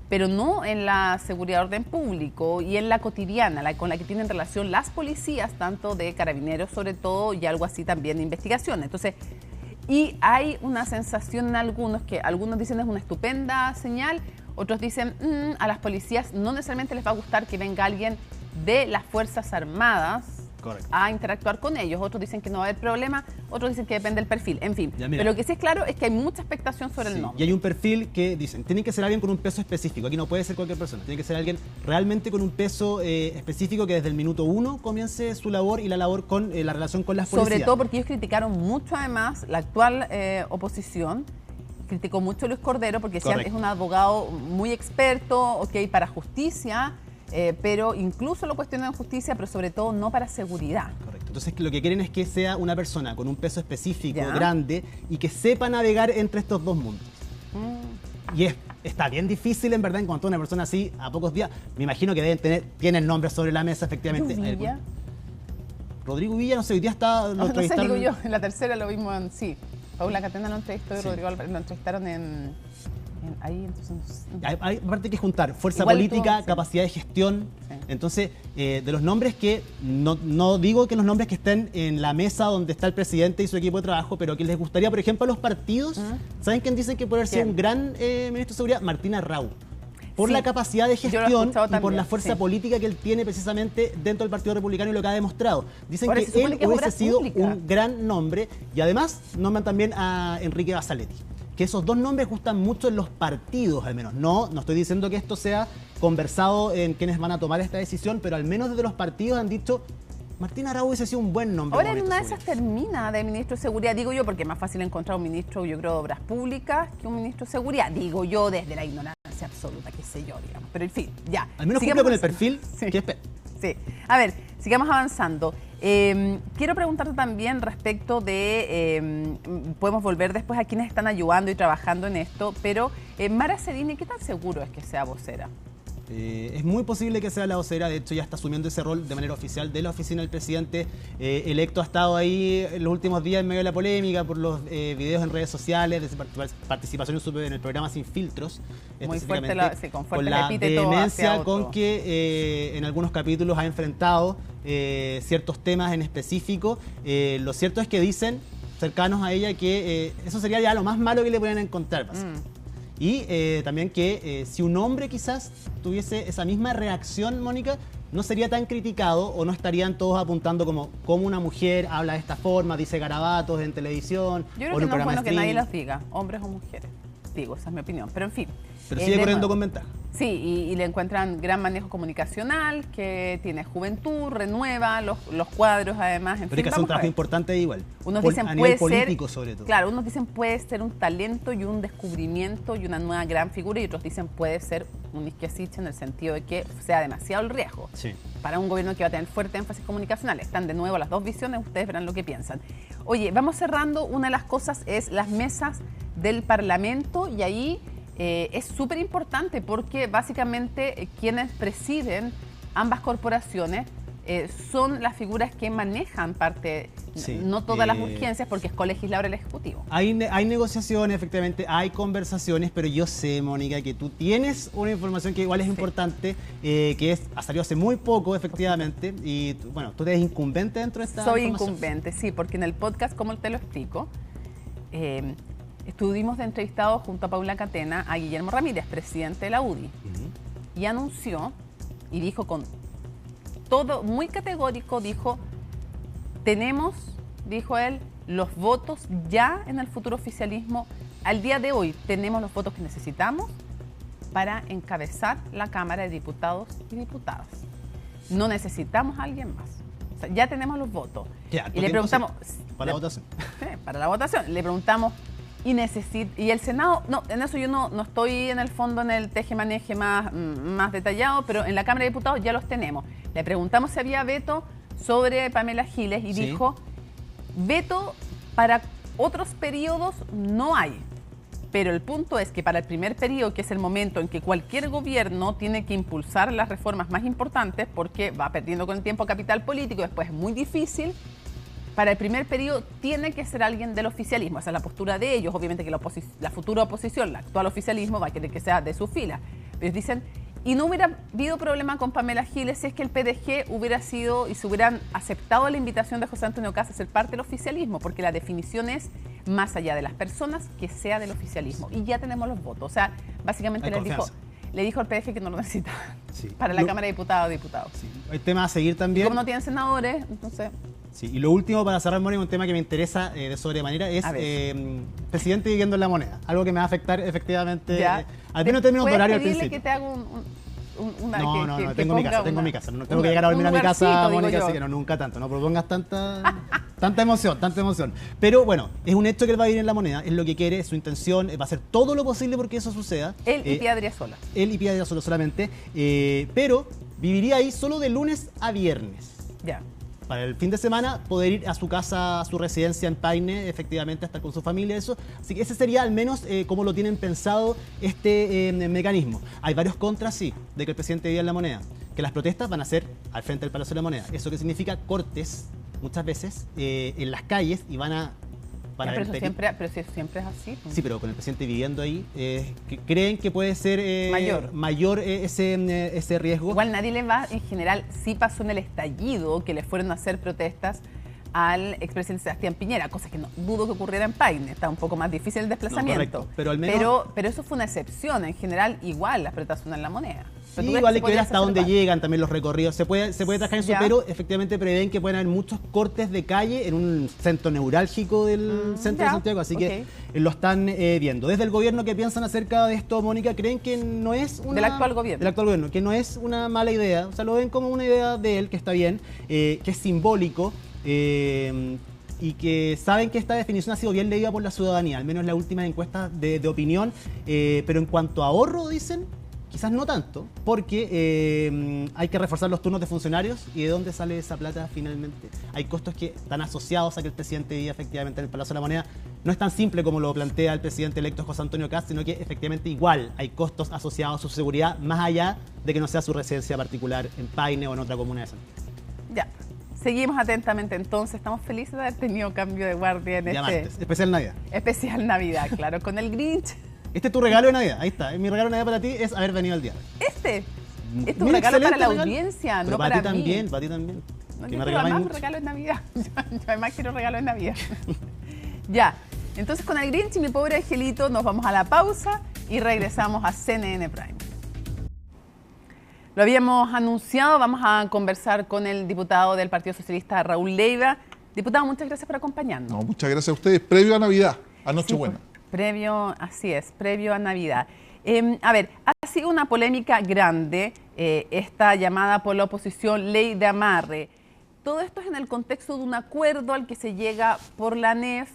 pero no en la seguridad orden público y en la cotidiana, con la que tienen relación las policías, tanto de carabineros sobre todo, y algo así también de investigación. Entonces, y hay una sensación en algunos, que algunos dicen es una estupenda señal, otros dicen a las policías no necesariamente les va a gustar que venga alguien de las Fuerzas Armadas a interactuar con ellos. Otros dicen que no va a haber problema, otros dicen que depende del perfil, en fin. Pero lo que sí es claro es que hay mucha expectación sobre el nombre. Y hay un perfil que dicen, tiene que ser alguien con un peso específico, aquí no puede ser cualquier persona, tiene que ser alguien realmente con un peso específico que desde el minuto uno comience su labor y la labor con la relación con las policías. Sobre todo porque ellos criticaron mucho además, la actual oposición, criticó mucho a Luis Cordero porque decían es un abogado muy experto, para justicia, pero incluso lo cuestionan en justicia, pero sobre todo no para seguridad. Correcto. Entonces lo que quieren es que sea una persona con un peso específico, grande, y que sepa navegar entre estos dos mundos. Y está bien difícil, en verdad, encontrar una persona así a pocos días. Me imagino que tienen nombres sobre la mesa, efectivamente. Villa. Rodrigo Villa, no sé, hoy día está... No sé, digo yo, en la tercera lo vimos en Paula Catena lo entrevistó y Rodrigo Álvarez lo entrevistaron ahí, entonces... Hay aparte que juntar fuerza Igual política, tú, sí. capacidad de gestión. Sí. Entonces, de los nombres que, no digo que los nombres que estén en la mesa donde está el presidente y su equipo de trabajo, pero que les gustaría, por ejemplo, a los partidos, ¿saben quién dicen que puede haber sido un gran ministro de Seguridad? Martín Arrau. Por la capacidad de gestión y por la fuerza política que él tiene precisamente dentro del Partido Republicano y lo que ha demostrado. Dicen que él hubiese sido un gran nombre y además nombran también a Enrique Basaletti. Que esos dos nombres gustan mucho en los partidos, al menos. No estoy diciendo que esto sea conversado en quienes van a tomar esta decisión, pero al menos desde los partidos han dicho Martín Arrau hubiese sido un buen nombre. Ahora en una de esas termina de ministro de Seguridad, digo yo, porque es más fácil encontrar un ministro, yo creo, de Obras Públicas que un ministro de Seguridad. Digo yo desde la ignorancia absoluta, qué sé yo, digamos. Pero en fin, ya. Al menos cumple con el perfil que espera. Sí. A ver, sigamos avanzando. Quiero preguntarte también respecto de, podemos volver después a quienes están ayudando y trabajando en esto, pero Mara Cerini, ¿qué tan seguro es que sea vocera? Es muy posible que sea la vocera, de hecho ya está asumiendo ese rol de manera oficial de la oficina del presidente electo. Ha estado ahí en los últimos días en medio de la polémica por los videos en redes sociales, de participación en el programa Sin Filtros. Muy fuerte, con la vehemencia con que en algunos capítulos ha enfrentado ciertos temas en específico. Lo cierto es que dicen cercanos a ella que eso sería ya lo más malo que le pueden encontrar. Y también que si un hombre quizás tuviese esa misma reacción, Mónica, no sería tan criticado o no estarían todos apuntando como una mujer habla de esta forma, dice garabatos en televisión. Yo creo que no es bueno que nadie los diga, hombres o mujeres. Digo, esa es mi opinión, pero en fin. Pero sigue corriendo con ventaja. Sí, y le encuentran gran manejo comunicacional, que tiene juventud, renueva los cuadros además. Pero hay que hacer un trabajo importante igual. Unos dicen puede político, ser, sobre todo. Claro, unos dicen puede ser un talento y un descubrimiento y una nueva gran figura, y otros dicen puede ser un isquiasiche en el sentido de que sea demasiado el riesgo. Sí. Para un gobierno que va a tener fuerte énfasis comunicacional. Están de nuevo las dos visiones, ustedes verán lo que piensan. Oye, vamos cerrando. Una de las cosas es las mesas del Parlamento, y ahí es súper importante porque básicamente quienes presiden ambas corporaciones son las figuras que manejan parte, no todas las urgencias, porque es colegislador el Ejecutivo. Hay negociaciones, efectivamente, hay conversaciones, pero yo sé, Mónica, que tú tienes una información que igual es importante, que ha salido hace muy poco, efectivamente, y bueno, tú eres incumbente dentro de esta información. Incumbente, sí, porque en el podcast, como te lo explico, estuvimos de entrevistados junto a Paula Catena a Guillermo Ramírez, presidente de la UDI, y anunció y dijo con todo muy categórico, dijo, dijo él, los votos ya en el futuro oficialismo, al día de hoy tenemos los votos que necesitamos para encabezar la Cámara de Diputados y Diputadas. No necesitamos a alguien más. O sea, ya tenemos los votos. Y le preguntamos... Para la votación. Sí, para la votación. Le preguntamos... Y el Senado, no, en eso yo no estoy en el fondo en el teje-maneje más detallado, pero en la Cámara de Diputados ya los tenemos. Le preguntamos si había veto sobre Pamela Giles y dijo, veto para otros periodos no hay. Pero el punto es que para el primer periodo, que es el momento en que cualquier gobierno tiene que impulsar las reformas más importantes, porque va perdiendo con el tiempo capital político, después es muy difícil. Para el primer periodo tiene que ser alguien del oficialismo. Esa es la postura de ellos. Obviamente que la futura oposición, el actual oficialismo, va a querer que sea de su fila. Ellos dicen, y no hubiera habido problema con Pamela Giles si es que el PDG hubiera sido y se hubieran aceptado la invitación de José Antonio Kast a ser parte del oficialismo, porque la definición es, más allá de las personas, que sea del oficialismo. Y ya tenemos los votos. O sea, básicamente le dijo al PDG que no lo necesitaba para la Cámara de Diputados o Diputados. Sí. Hay tema a seguir también. Y como no tienen senadores, entonces... Sí, y lo último para cerrar, Mónica, un tema que me interesa de sobremanera es presidente viviendo en la moneda. Algo que me va a afectar efectivamente, al menos en términos de horario al principio. Que te haga No, tengo mi casa. No tengo que llegar a dormir a mi casa, Mónica, así que no, nunca tanto. No propongas tanta emoción. Pero bueno, es un hecho que él va a vivir en la moneda, es lo que quiere, es su intención, va a hacer todo lo posible porque eso suceda. Él y Pía Adriasola. Él y Pía Adriasola solamente, pero viviría ahí solo de lunes a viernes. Ya. Para el fin de semana poder ir a su casa, a su residencia en Paine, efectivamente, a estar con su familia, eso. Así que ese sería al menos como lo tienen pensado este mecanismo. Hay varios contras, sí, de que el presidente viva en la moneda. Que las protestas van a ser al frente del Palacio de la Moneda. ¿Eso qué significa? Cortes, muchas veces, en las calles, y van a van a pero, haber eso siempre es así. Sí, pero con el presidente viviendo ahí, ¿creen que puede ser mayor ese riesgo? Igual nadie le va, en general, sí pasó en el estallido, que le fueron a hacer protestas al expresidente Sebastián Piñera, cosa que no dudo que ocurriera en Paine, está un poco más difícil el desplazamiento. No, pero, al menos... pero eso fue una excepción, en general igual las protestas son en La Moneda. Sí, igual hay que ver hasta dónde llegan también los recorridos, se puede trabajar en eso, pero efectivamente prevén que pueden haber muchos cortes de calle en un centro neurálgico del centro de Santiago, así que lo están viendo. Desde el gobierno, ¿qué piensan acerca de esto, Mónica? ¿Creen que no es una... Del actual gobierno, que no es una mala idea? O sea, lo ven como una idea de él, que está bien, que es simbólico, y que saben que esta definición ha sido bien leída por la ciudadanía, al menos en las últimas encuestas de opinión, pero en cuanto a ahorro, dicen, quizás no tanto, porque hay que reforzar los turnos de funcionarios. ¿Y de dónde sale esa plata finalmente? Hay costos que están asociados a que el presidente viva efectivamente en el Palacio de la Moneda. No es tan simple como lo plantea el presidente electo José Antonio Kast, sino que efectivamente igual hay costos asociados a su seguridad, más allá de que no sea su residencia particular en Paine o en otra comuna de Santiago. Ya. Seguimos atentamente entonces, estamos felices de haber tenido cambio de guardia en martes, especial Navidad. Especial Navidad, claro, con el Grinch. Este es tu regalo de Navidad, ahí está. Mi regalo de Navidad para ti es haber venido al día. Este es tu regalo para la audiencia, pero no para ti mí. También, para ti también. No, yo además un regalo de Navidad. Yo además quiero regalo de Navidad. Ya, entonces con el Grinch y mi pobre angelito nos vamos a la pausa y regresamos a CNN Prime. Lo habíamos anunciado, vamos a conversar con el diputado del Partido Socialista, Raúl Leiva. Diputado, muchas gracias por acompañarnos. No, muchas gracias a ustedes. Previo a Navidad, a Nochebuena. Sí, previo a Navidad. A ver, ha sido una polémica grande esta llamada por la oposición ley de amarre. Todo esto es en el contexto de un acuerdo al que se llega por la ANEF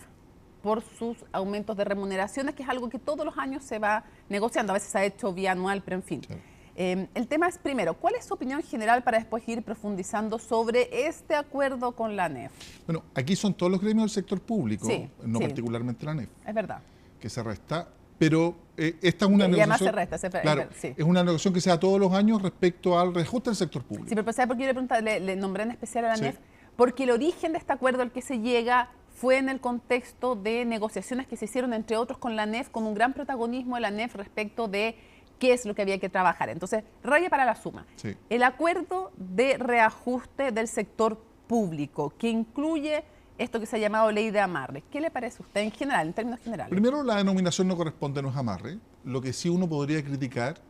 por sus aumentos de remuneraciones, que es algo que todos los años se va negociando. A veces se ha hecho vía anual, pero en fin. Sí. El tema es, primero, ¿cuál es su opinión general para después ir profundizando sobre este acuerdo con la ANEF? Bueno, aquí son todos los gremios del sector público, no particularmente la ANEF. Es verdad. Que se resta, pero esta es una negociación... además se resta, claro, es una negociación que se da todos los años respecto al reajuste del sector público. Sí, pero ¿sabe por qué yo le preguntaba? Le nombré en especial a la ANEF, porque el origen de este acuerdo al que se llega fue en el contexto de negociaciones que se hicieron, entre otros, con la ANEF, con un gran protagonismo de la ANEF respecto de qué es lo que había que trabajar. Entonces, raya para la suma. Sí. El acuerdo de reajuste del sector público, que incluye esto que se ha llamado ley de amarre. ¿Qué le parece a usted en general, en términos generales? Primero, la denominación no corresponde, no es amarre. Lo que sí uno podría criticar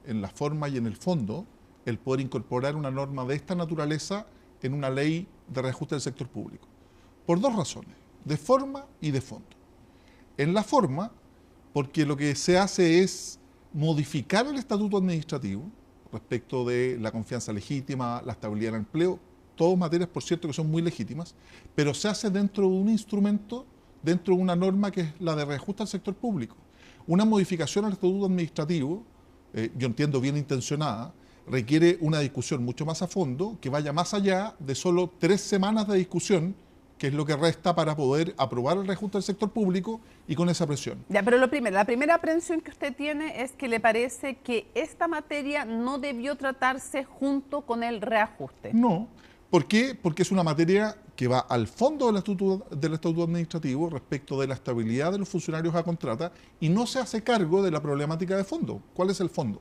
en la forma y en el fondo, el poder incorporar una norma de esta naturaleza en una ley de reajuste del sector público. Por dos razones, de forma y de fondo. En la forma, porque lo que se hace es modificar el estatuto administrativo respecto de la confianza legítima, la estabilidad del empleo, todas materias, por cierto, que son muy legítimas, pero se hace dentro de un instrumento, dentro de una norma que es la de reajuste al sector público. Una modificación al estatuto administrativo, yo entiendo bien intencionada, requiere una discusión mucho más a fondo, que vaya más allá de solo 3 semanas de discusión, que es lo que resta para poder aprobar el reajuste del sector público y con esa presión. Ya, pero la primera aprensión que usted tiene es que le parece que esta materia no debió tratarse junto con el reajuste. No. ¿Por qué? Porque es una materia que va al fondo del estatuto administrativo respecto de la estabilidad de los funcionarios a contrata y no se hace cargo de la problemática de fondo. ¿Cuál es el fondo?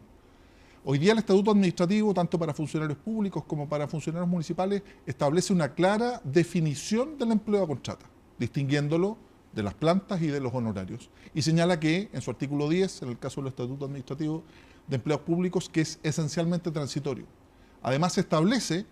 Hoy día el estatuto administrativo, tanto para funcionarios públicos como para funcionarios municipales, establece una clara definición del empleo a contrata, distinguiéndolo de las plantas y de los honorarios. Y señala que, en su artículo 10, en el caso del estatuto administrativo de empleos públicos, que es esencialmente transitorio. Además, se establece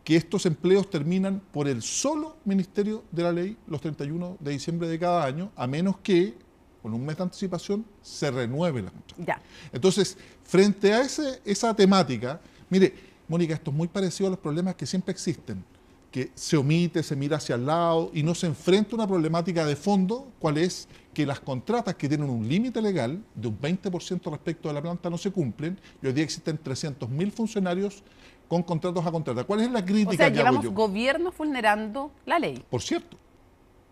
que estos empleos terminan por el solo Ministerio de la Ley los 31 de diciembre de cada año, a menos que con un mes de anticipación se renueve la contrata. Ya. Entonces, frente a esa temática, mire, Mónica, esto es muy parecido a los problemas que siempre existen, que se omite, se mira hacia el lado y no se enfrenta una problemática de fondo, cuál es que las contratas que tienen un límite legal de un 20% respecto de la planta no se cumplen, y hoy día existen 300.000 funcionarios con contratos a contrata. ¿Cuál es la crítica que hago yo? O sea, llevamos gobiernos vulnerando la ley. Por cierto.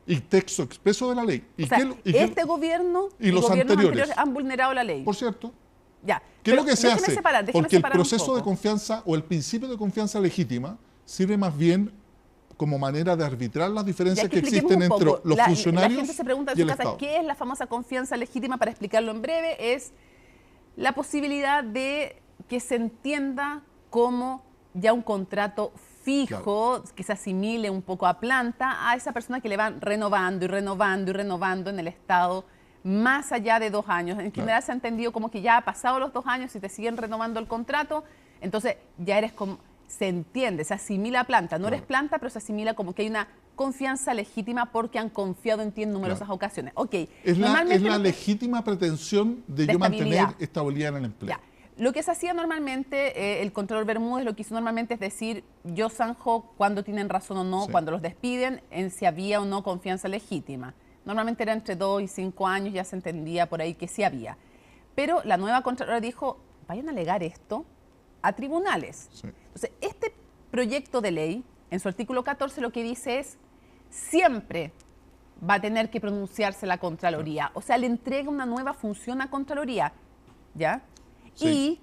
Y texto expreso de la ley. O sea, este gobierno y los anteriores han vulnerado la ley. Por cierto. Ya. ¿Qué es lo que se hace? Porque el proceso de confianza o el principio de confianza legítima sirve más bien como manera de arbitrar las diferencias Ya, que expliquemos existen un entre poco. los funcionarios La gente se pregunta en y su el casa, Estado. ¿qué es la famosa confianza legítima? Para explicarlo en breve, es la posibilidad de que se entienda como ya un contrato fijo, que se asimile un poco a planta, a esa persona que le van renovando y renovando y renovando en el Estado más allá de 2 años. En general se ha entendido como que ya ha pasado los 2 años y te siguen renovando el contrato, entonces ya eres como, se entiende, se asimila a planta. No eres planta, pero se asimila como que hay una confianza legítima porque han confiado en ti en numerosas ocasiones. Ok. Es la Normalmente legítima pretensión de yo estabilidad. mantener estabilidad en el empleo. Ya. Lo que se hacía normalmente, el Contralor Bermúdez lo que hizo normalmente es decir, yo zanjo cuando tienen razón o no, cuando los despiden, en si había o no confianza legítima. Normalmente era entre 2 y 5 años, ya se entendía por ahí que sí había. Pero la nueva Contralora dijo, vayan a alegar esto a tribunales. Entonces, este proyecto de ley, en su artículo 14, lo que dice es, siempre va a tener que pronunciarse la Contraloría. O sea, le entrega una nueva función a Contraloría, ¿ya? Y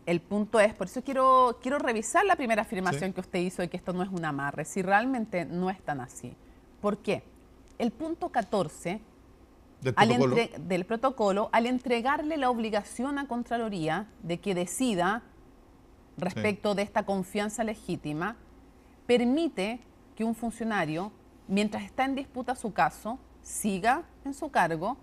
el punto es, por eso quiero revisar la primera afirmación que usted hizo de que esto no es un amarre, si realmente no es tan así. ¿Por qué? El punto 14 del protocolo, al entregarle la obligación a Contraloría de que decida respecto de esta confianza legítima, permite que un funcionario, mientras está en disputa su caso, siga en su cargo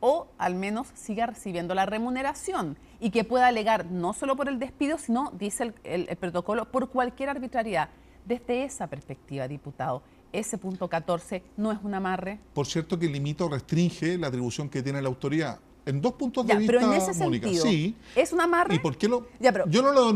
o al menos siga recibiendo la remuneración y que pueda alegar no solo por el despido, sino, dice el protocolo, por cualquier arbitrariedad. Desde esa perspectiva, diputado, ese punto 14 no es un amarre. Por cierto que limita o restringe la atribución que tiene la autoridad. En 2 puntos de vista, pero en ese Mónica, sentido, sí. ¿es un amarre? ¿Y por qué yo no lo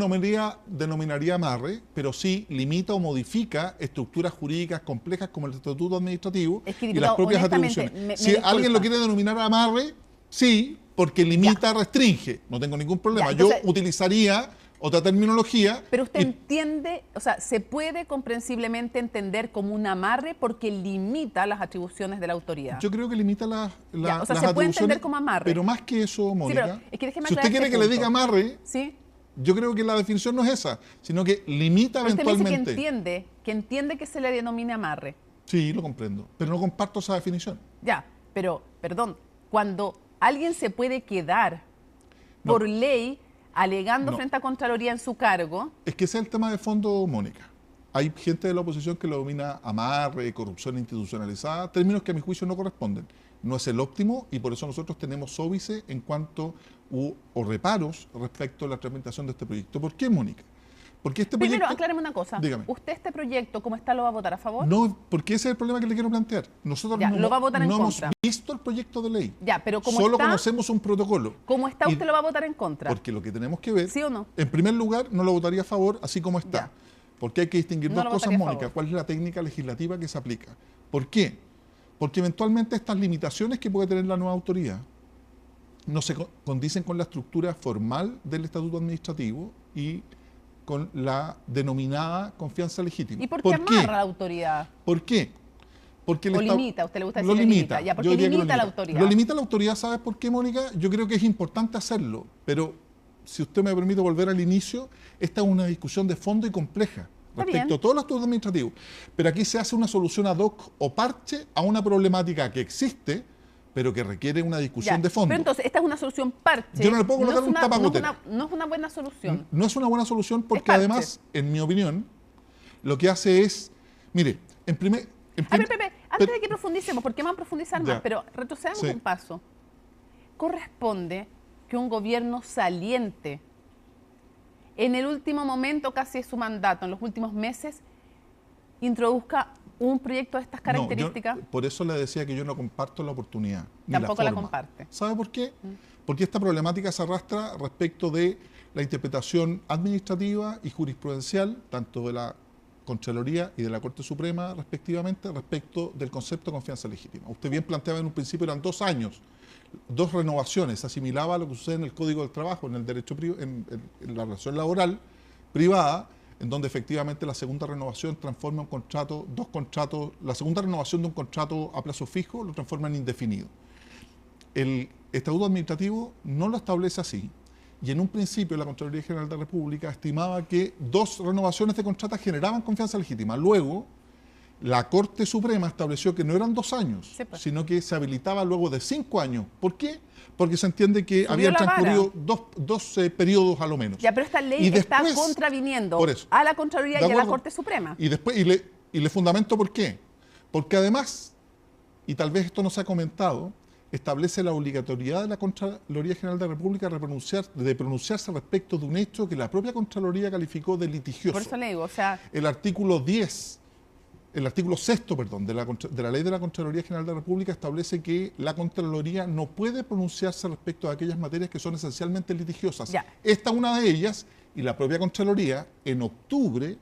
denominaría amarre, pero sí limita o modifica estructuras jurídicas complejas como el estatuto administrativo y las propias atribuciones. Si alguien lo quiere denominar amarre, sí, porque limita, restringe. No tengo ningún problema. Entonces, yo utilizaría otra terminología. Pero usted entiende, o sea, se puede comprensiblemente entender como un amarre porque limita las atribuciones de la autoridad. Yo creo que limita las o sea, se puede entender como amarre. Pero más que eso, Mónica, sí, pero es que déjeme si usted quiere que le diga amarre, ¿sí? Yo creo que la definición no es esa, sino que limita pero eventualmente. Usted me dice que entiende que se le denomine amarre. Sí, lo comprendo, pero no comparto esa definición. Ya, pero, perdón, cuando alguien se puede quedar por ley alegando frente a Contraloría en su cargo. Es que ese es el tema de fondo, Mónica. Hay gente de la oposición que lo domina amarre, corrupción institucionalizada, términos que a mi juicio no corresponden. No es el óptimo y por eso nosotros tenemos óbice en cuanto o reparos respecto a la tramitación de este proyecto. ¿Por qué, Mónica? Porque este Primero, proyecto, acláreme una cosa. Dígame. ¿Usted este proyecto, como está, lo va a votar a favor? No, porque ese es el problema que le quiero plantear. Nosotros lo va a votar en contra. hemos visto el proyecto de ley. Ya, pero como solo conocemos un protocolo. ¿Cómo está usted lo va a votar en contra? Porque lo que tenemos que ver, ¿sí o no? En primer lugar, no lo votaría a favor así como está. Ya. Porque hay que distinguir dos cosas, Mónica. ¿Cuál es la técnica legislativa que se aplica? ¿Por qué? Porque eventualmente estas limitaciones que puede tener la nueva autoridad no se condicen con la estructura formal del estatuto administrativo y con la denominada confianza legítima. ¿Y por qué amarra la autoridad? ¿Por qué? Porque lo limita, usted le gusta decir limita. Ya, porque limita la autoridad. Lo limita la autoridad, ¿sabes por qué, Mónica? Yo creo que es importante hacerlo, pero si usted me permite volver al inicio, esta es una discusión de fondo y compleja respecto a todos los actos administrativos. Pero aquí se hace una solución ad hoc o parche a una problemática que existe, pero que requiere una discusión de fondo. Pero entonces, esta es una solución parche. Yo no le puedo colocar un tapagotero. No es una buena solución. No es una buena solución porque además, en mi opinión, lo que hace es, mire, Pepe, antes de que profundicemos, porque vamos a profundizar más, pero retrocedamos un paso. Corresponde que un gobierno saliente, en el último momento casi de su mandato, en los últimos meses, introduzca un proyecto de estas características. No, por eso le decía que yo no comparto la oportunidad. Tampoco la comparte. ¿Sabe por qué? Porque esta problemática se arrastra respecto de la interpretación administrativa y jurisprudencial, tanto de la Contraloría y de la Corte Suprema, respectivamente, respecto del concepto de confianza legítima. Usted bien planteaba en un principio, eran 2 años, 2 renovaciones, asimilaba a lo que sucede en el Código del Trabajo, en el derecho en la relación laboral privada, en donde efectivamente la segunda renovación transforma un contrato, 2 contratos, la segunda renovación de un contrato a plazo fijo lo transforma en indefinido. El Estatuto Administrativo no lo establece así, y en un principio la Contraloría General de la República estimaba que 2 renovaciones de contratos generaban confianza legítima. Luego, La Corte Suprema estableció que no eran 2 años, sino que se habilitaba luego de 5 años. ¿Por qué? Porque se entiende que habían transcurrido dos periodos a lo menos. Ya, pero esta ley está contraviniendo a la Contraloría y a la Corte Suprema. Y después, y le fundamento por qué. Porque además, y tal vez esto no se ha comentado, establece la obligatoriedad de la Contraloría General de la República de pronunciarse respecto de un hecho que la propia Contraloría calificó de litigioso. Por eso le digo, o sea... El artículo 6, de la Ley de la Contraloría General de la República establece que la Contraloría no puede pronunciarse respecto a aquellas materias que son esencialmente litigiosas. Esta es una de ellas, y la propia Contraloría, en octubre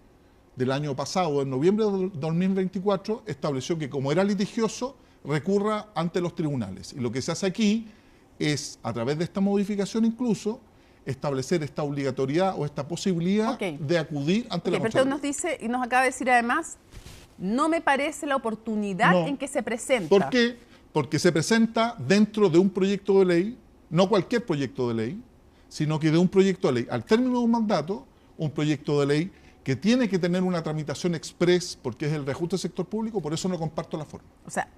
del año pasado, en noviembre de 2024, estableció que como era litigioso, recurra ante los tribunales. Y lo que se hace aquí es, a través de esta modificación incluso, establecer esta obligatoriedad o esta posibilidad de acudir ante la Contraloría. Pero usted nos dice, y nos acaba de decir además, no me parece la oportunidad en que se presenta. ¿Por qué? Porque se presenta dentro de un proyecto de ley, no cualquier proyecto de ley, sino que de un proyecto de ley. Al término de un mandato, un proyecto de ley que tiene que tener una tramitación express porque es el reajuste del sector público, por eso no comparto la forma. O sea,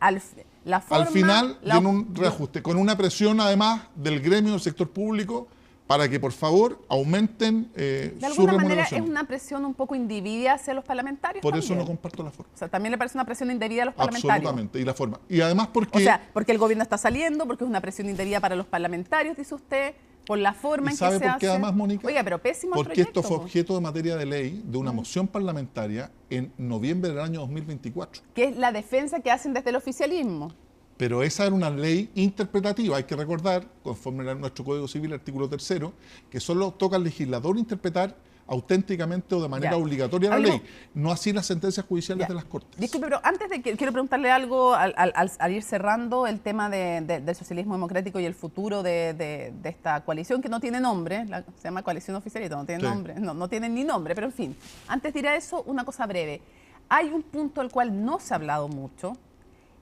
la forma... Al final viene un reajuste, con una presión además del gremio del sector público para que por favor aumenten de alguna manera es una presión un poco indebida hacia los parlamentarios. Por eso no comparto la forma. O sea, también le parece una presión indebida a los parlamentarios. Absolutamente, y la forma. Y además porque... O sea, porque el gobierno está saliendo, porque es una presión indebida para los parlamentarios, dice usted, por la forma en que se hace. ¿Sabe por qué además, Mónica? Oiga, pero pésimo el Porque proyecto, esto fue objeto de materia de ley de una moción parlamentaria en noviembre del año 2024. Que es la defensa que hacen desde el oficialismo. Pero esa era una ley interpretativa, hay que recordar, conforme a nuestro Código Civil, artículo 3º, que solo toca al legislador interpretar auténticamente o de manera obligatoria la ley, no así las sentencias judiciales de las Cortes. Disculpe, pero antes de que quiero preguntarle algo al ir cerrando el tema del socialismo democrático y el futuro de esta coalición que no tiene nombre, se llama coalición oficialista, no tiene nombre, no tiene ni nombre, pero en fin. Antes de ir a eso, una cosa breve. Hay un punto del cual no se ha hablado mucho,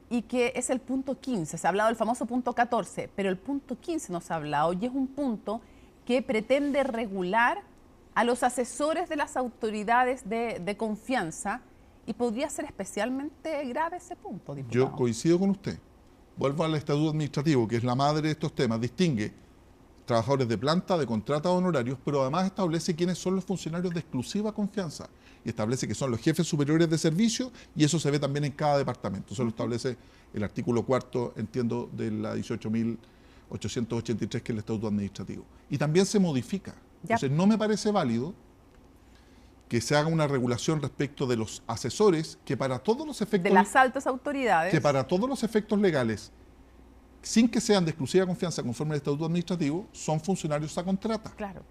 y que es el punto 15. Se ha hablado del famoso punto 14, pero el punto 15 no se ha hablado y es un punto que pretende regular a los asesores de las autoridades de confianza y podría ser especialmente grave ese punto, diputado. Yo coincido con usted. Vuelvo al estatuto administrativo, que es la madre de estos temas. Distingue trabajadores de planta, de contrata, honorarios, pero además establece quiénes son los funcionarios de exclusiva confianza. Y establece que son los jefes superiores de servicio y eso se ve también en cada departamento. Eso lo establece el artículo 4, entiendo, de la 18.883, que es el estatuto administrativo. Y también se modifica. Entonces no me parece válido que se haga una regulación respecto de los asesores que para todos los efectos... De las altas autoridades. Que para todos los efectos legales, sin que sean de exclusiva confianza conforme al estatuto administrativo, son funcionarios a contrata. Claro.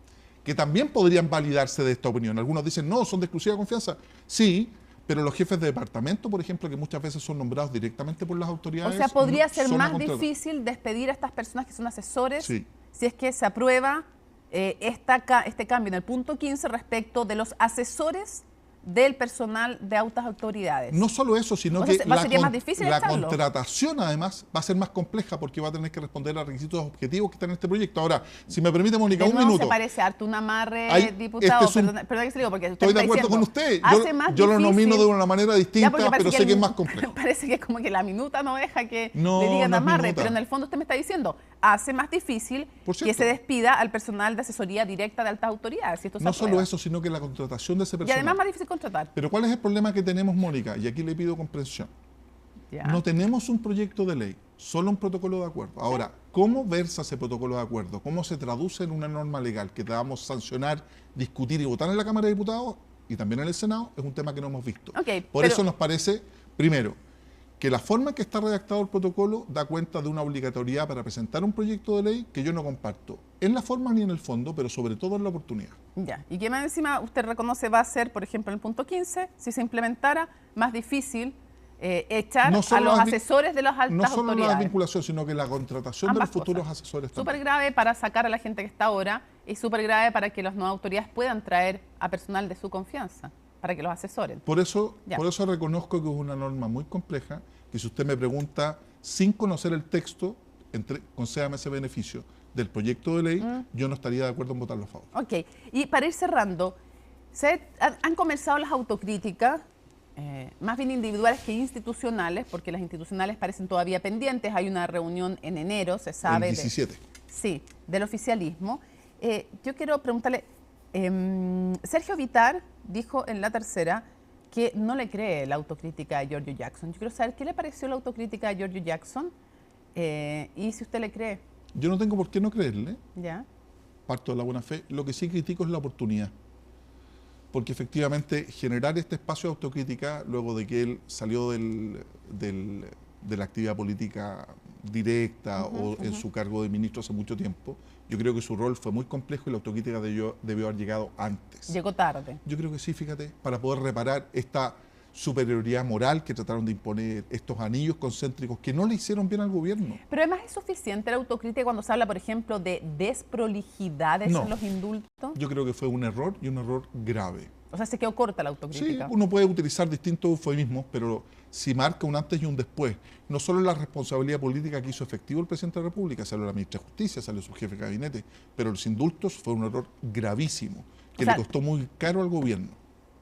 Que también podrían validarse de esta opinión. Algunos dicen, no, son de exclusiva confianza. Sí, pero los jefes de departamento, por ejemplo, que muchas veces son nombrados directamente por las autoridades... O sea, podría ser más difícil despedir a estas personas que son asesores si es que se aprueba este cambio en el punto 15 respecto de los asesores del personal de altas autoridades. No solo eso, sino que la contratación además va a ser más compleja porque va a tener que responder a requisitos objetivos que están en este proyecto. Ahora, si me permite, Mónica, un minuto. Se parece harto un amarre, diputado, perdón que se lo digo, porque estoy de acuerdo con usted. Yo lo nomino de una manera distinta, pero sé que es más complejo. Parece que es como que la minuta no deja que le digan amarre, pero en el fondo usted me está diciendo, hace más difícil que se despida al personal de asesoría directa de altas autoridades. Si esto no solo eso, sino que la contratación de ese personal. Y además más difícil contratar. Pero ¿cuál es el problema que tenemos, Mónica? Y aquí le pido comprensión. No tenemos un proyecto de ley, solo un protocolo de acuerdo. Ahora, ¿cómo versa ese protocolo de acuerdo? ¿Cómo se traduce en una norma legal que debamos sancionar, discutir y votar en la Cámara de Diputados y también en el Senado? Es un tema que no hemos visto. Por eso nos parece, primero, que la forma en que está redactado el protocolo da cuenta de una obligatoriedad para presentar un proyecto de ley que yo no comparto, en la forma ni en el fondo, pero sobre todo en la oportunidad. Ya, y que más encima usted reconoce va a ser, por ejemplo, en el punto 15, si se implementara, más difícil echar a los asesores de las altas autoridades. No solo la vinculación, sino que la contratación de los futuros asesores también. Súper grave para sacar a la gente que está ahora y súper grave para que las nuevas autoridades puedan traer a personal de su confianza, para que los asesoren. Por eso reconozco que es una norma muy compleja, que si usted me pregunta, sin conocer el texto, concédame ese beneficio del proyecto de ley, yo no estaría de acuerdo en votarlo a favor. Ok, y para ir cerrando, han comenzado las autocríticas más bien individuales que institucionales, porque las institucionales parecen todavía pendientes. Hay una reunión en enero, se sabe. El 17. Sí, del oficialismo. Yo quiero preguntarle, Sergio Vittar dijo en La Tercera que no le cree la autocrítica a Giorgio Jackson. Yo quiero saber qué le pareció la autocrítica a Giorgio Jackson y si usted le cree. Yo no tengo por qué no creerle. ¿Ya? Parto de la buena fe. Lo que sí critico es la oportunidad. Porque efectivamente generar este espacio de autocrítica luego de que él salió de la actividad política directa o en su cargo de ministro hace mucho tiempo, yo creo que su rol fue muy complejo y la autocrítica debió haber llegado antes. Llegó tarde. Yo creo que sí, fíjate, para poder reparar esta superioridad moral que trataron de imponer, estos anillos concéntricos que no le hicieron bien al gobierno. Pero además es suficiente la autocrítica cuando se habla, por ejemplo, de desprolijidades en los indultos. Yo creo que fue un error y un error grave. O sea, se quedó corta la autocrítica. Sí, uno puede utilizar distintos eufemismos, pero si marca un antes y un después, no solo la responsabilidad política que hizo efectivo el presidente de la República, salió la ministra de Justicia, salió su jefe de gabinete, pero los indultos fue un error gravísimo, que le costó muy caro al gobierno.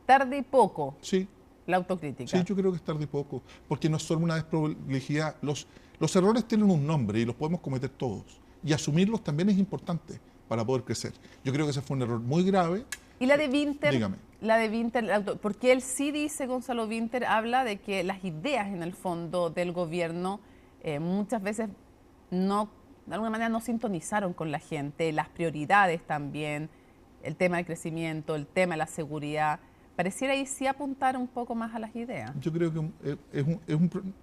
Tarde y poco. Sí. La autocrítica. Sí, yo creo que es tarde y poco, porque no es solo una desprolijidad. Los errores tienen un nombre y los podemos cometer todos. Y asumirlos también es importante para poder crecer. Yo creo que ese fue un error muy grave. ¿Y la de Winter? Dígame. La de Winter, porque él sí dice, Gonzalo Winter, habla de que las ideas en el fondo del gobierno muchas veces no, de alguna manera no sintonizaron con la gente, las prioridades también, el tema del crecimiento, el tema de la seguridad. Pareciera ahí sí apuntar un poco más a las ideas. Yo creo que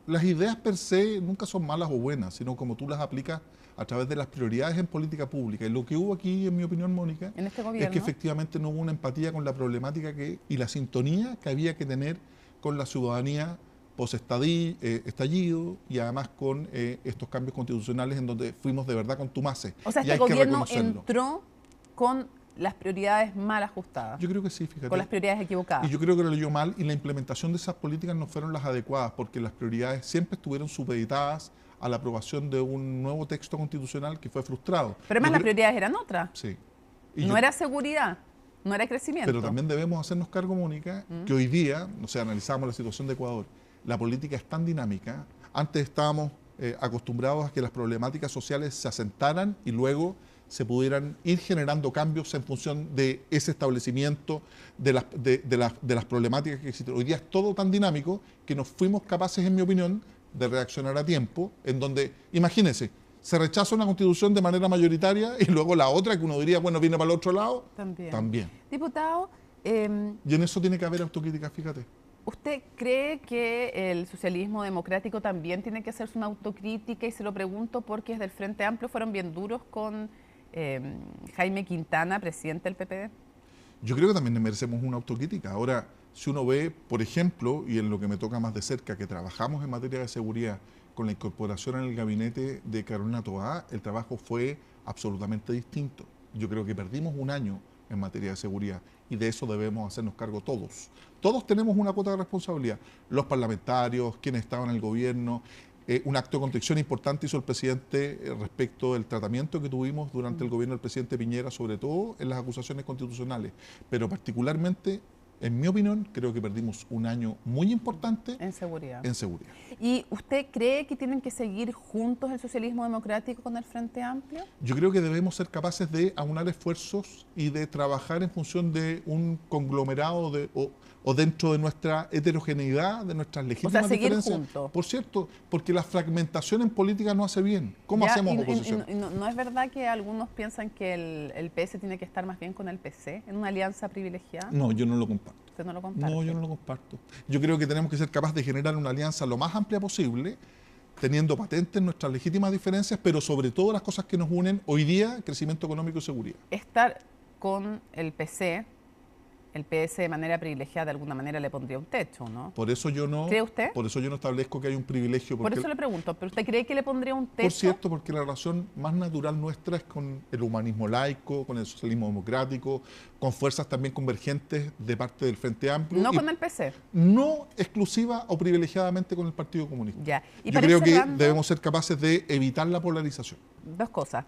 las ideas per se nunca son malas o buenas, sino como tú las aplicas a través de las prioridades en política pública. Y lo que hubo aquí, en mi opinión, Mónica, en este gobierno, es que efectivamente no hubo una empatía con la problemática y la sintonía que había que tener con la ciudadanía post-estallido y además con estos cambios constitucionales en donde fuimos de verdad contumaces. O sea, este gobierno entró con las prioridades mal ajustadas. Yo creo que sí, fíjate. Con las prioridades equivocadas. Y yo creo que lo leyó mal y la implementación de esas políticas no fueron las adecuadas porque las prioridades siempre estuvieron supeditadas a la aprobación de un nuevo texto constitucional que fue frustrado. Pero además las prioridades eran otras. Sí. No era seguridad, no era crecimiento. Pero también debemos hacernos cargo, Mónica, que hoy día, analizamos la situación de Ecuador, la política es tan dinámica. Antes estábamos acostumbrados a que las problemáticas sociales se asentaran y luego se pudieran ir generando cambios en función de ese establecimiento, de las problemáticas que existen. Hoy día es todo tan dinámico que nos fuimos capaces, en mi opinión, de reaccionar a tiempo, en donde, imagínense, se rechaza una constitución de manera mayoritaria y luego la otra, que uno diría, bueno, viene para el otro lado, también. Diputado... y en eso tiene que haber autocrítica, fíjate. ¿Usted cree que el socialismo democrático también tiene que hacerse una autocrítica? Y se lo pregunto porque desde el Frente Amplio fueron bien duros con Jaime Quintana, presidente del PPD. Yo creo que también merecemos una autocrítica. Ahora, si uno ve, por ejemplo, y en lo que me toca más de cerca, que trabajamos en materia de seguridad con la incorporación en el gabinete de Carolina Toá, el trabajo fue absolutamente distinto. Yo creo que perdimos un año en materia de seguridad y de eso debemos hacernos cargo todos. Todos tenemos una cuota de responsabilidad. Los parlamentarios, quienes estaban en el gobierno. Un acto de contrición importante hizo el presidente respecto del tratamiento que tuvimos durante el gobierno del presidente Piñera, sobre todo en las acusaciones constitucionales, pero particularmente, en mi opinión, creo que perdimos un año muy importante en seguridad. ¿Y usted cree que tienen que seguir juntos el socialismo democrático con el Frente Amplio? Yo creo que debemos ser capaces de aunar esfuerzos y de trabajar en función de un conglomerado o dentro de nuestra heterogeneidad, de nuestras legítimas diferencias. Juntos. Por cierto, porque la fragmentación en política no hace bien. ¿Cómo hacemos oposición? ¿No es verdad que algunos piensan que el PS tiene que estar más bien con el PC, en una alianza privilegiada? No, yo no lo comparto. ¿Usted no lo comparte? No, yo no lo comparto. Yo creo que tenemos que ser capaces de generar una alianza lo más amplia posible, teniendo patentes nuestras legítimas diferencias, pero sobre todo las cosas que nos unen hoy día, crecimiento económico y seguridad. Estar con el PC... El PS de manera privilegiada de alguna manera le pondría un techo, ¿no? Por eso yo no. ¿Cree usted? Por eso yo no establezco que hay un privilegio. Por eso le pregunto, ¿pero usted cree que le pondría un techo? Por cierto, porque la relación más natural nuestra es con el humanismo laico, con el socialismo democrático, con fuerzas también convergentes de parte del Frente Amplio. No con el PC. No exclusiva o privilegiadamente con el Partido Comunista. Ya. Y yo creo que debemos ser capaces de evitar la polarización. Dos cosas.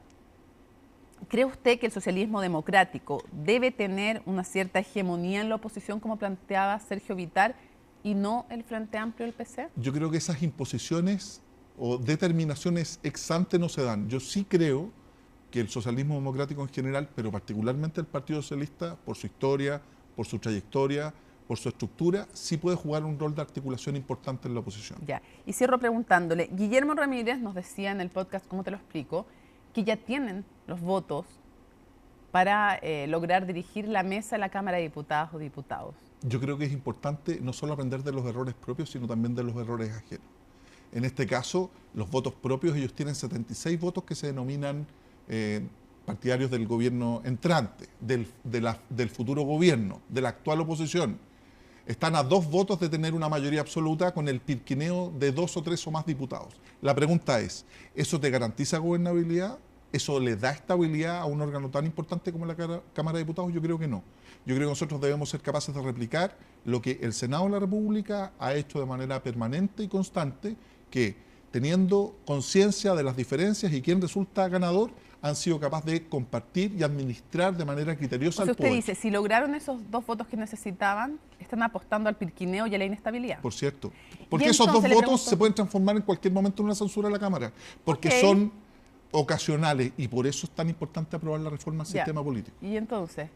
¿Cree usted que el socialismo democrático debe tener una cierta hegemonía en la oposición, como planteaba Sergio Vittar, y no el Frente Amplio del PC? Yo creo que esas imposiciones o determinaciones ex ante no se dan. Yo sí creo que el socialismo democrático en general, pero particularmente el Partido Socialista, por su historia, por su trayectoria, por su estructura, sí puede jugar un rol de articulación importante en la oposición. Ya, y cierro preguntándole, Guillermo Ramírez nos decía en el podcast, ¿cómo te lo explico?, que ya tienen los votos para lograr dirigir la mesa de la Cámara de Diputadas o Diputados. Yo creo que es importante no solo aprender de los errores propios, sino también de los errores ajenos. En este caso, los votos propios, ellos tienen 76 votos que se denominan partidarios del gobierno entrante, del futuro gobierno, de la actual oposición. Están a 2 votos de tener una mayoría absoluta con el pirquineo de 2 o 3 o más diputados. La pregunta es, ¿eso te garantiza gobernabilidad? ¿Eso le da estabilidad a un órgano tan importante como la Cámara de Diputados? Yo creo que no. Yo creo que nosotros debemos ser capaces de replicar lo que el Senado de la República ha hecho de manera permanente y constante, que teniendo conciencia de las diferencias y quién resulta ganador, han sido capaces de compartir y administrar de manera criteriosa el poder. Usted dice, si lograron esos 2 votos que necesitaban, están apostando al pirquineo y a la inestabilidad. Por cierto. Porque esos 2 votos se pueden transformar en cualquier momento en una censura de la Cámara. Porque son ocasionales y por eso es tan importante aprobar la reforma al sistema político. Y entonces,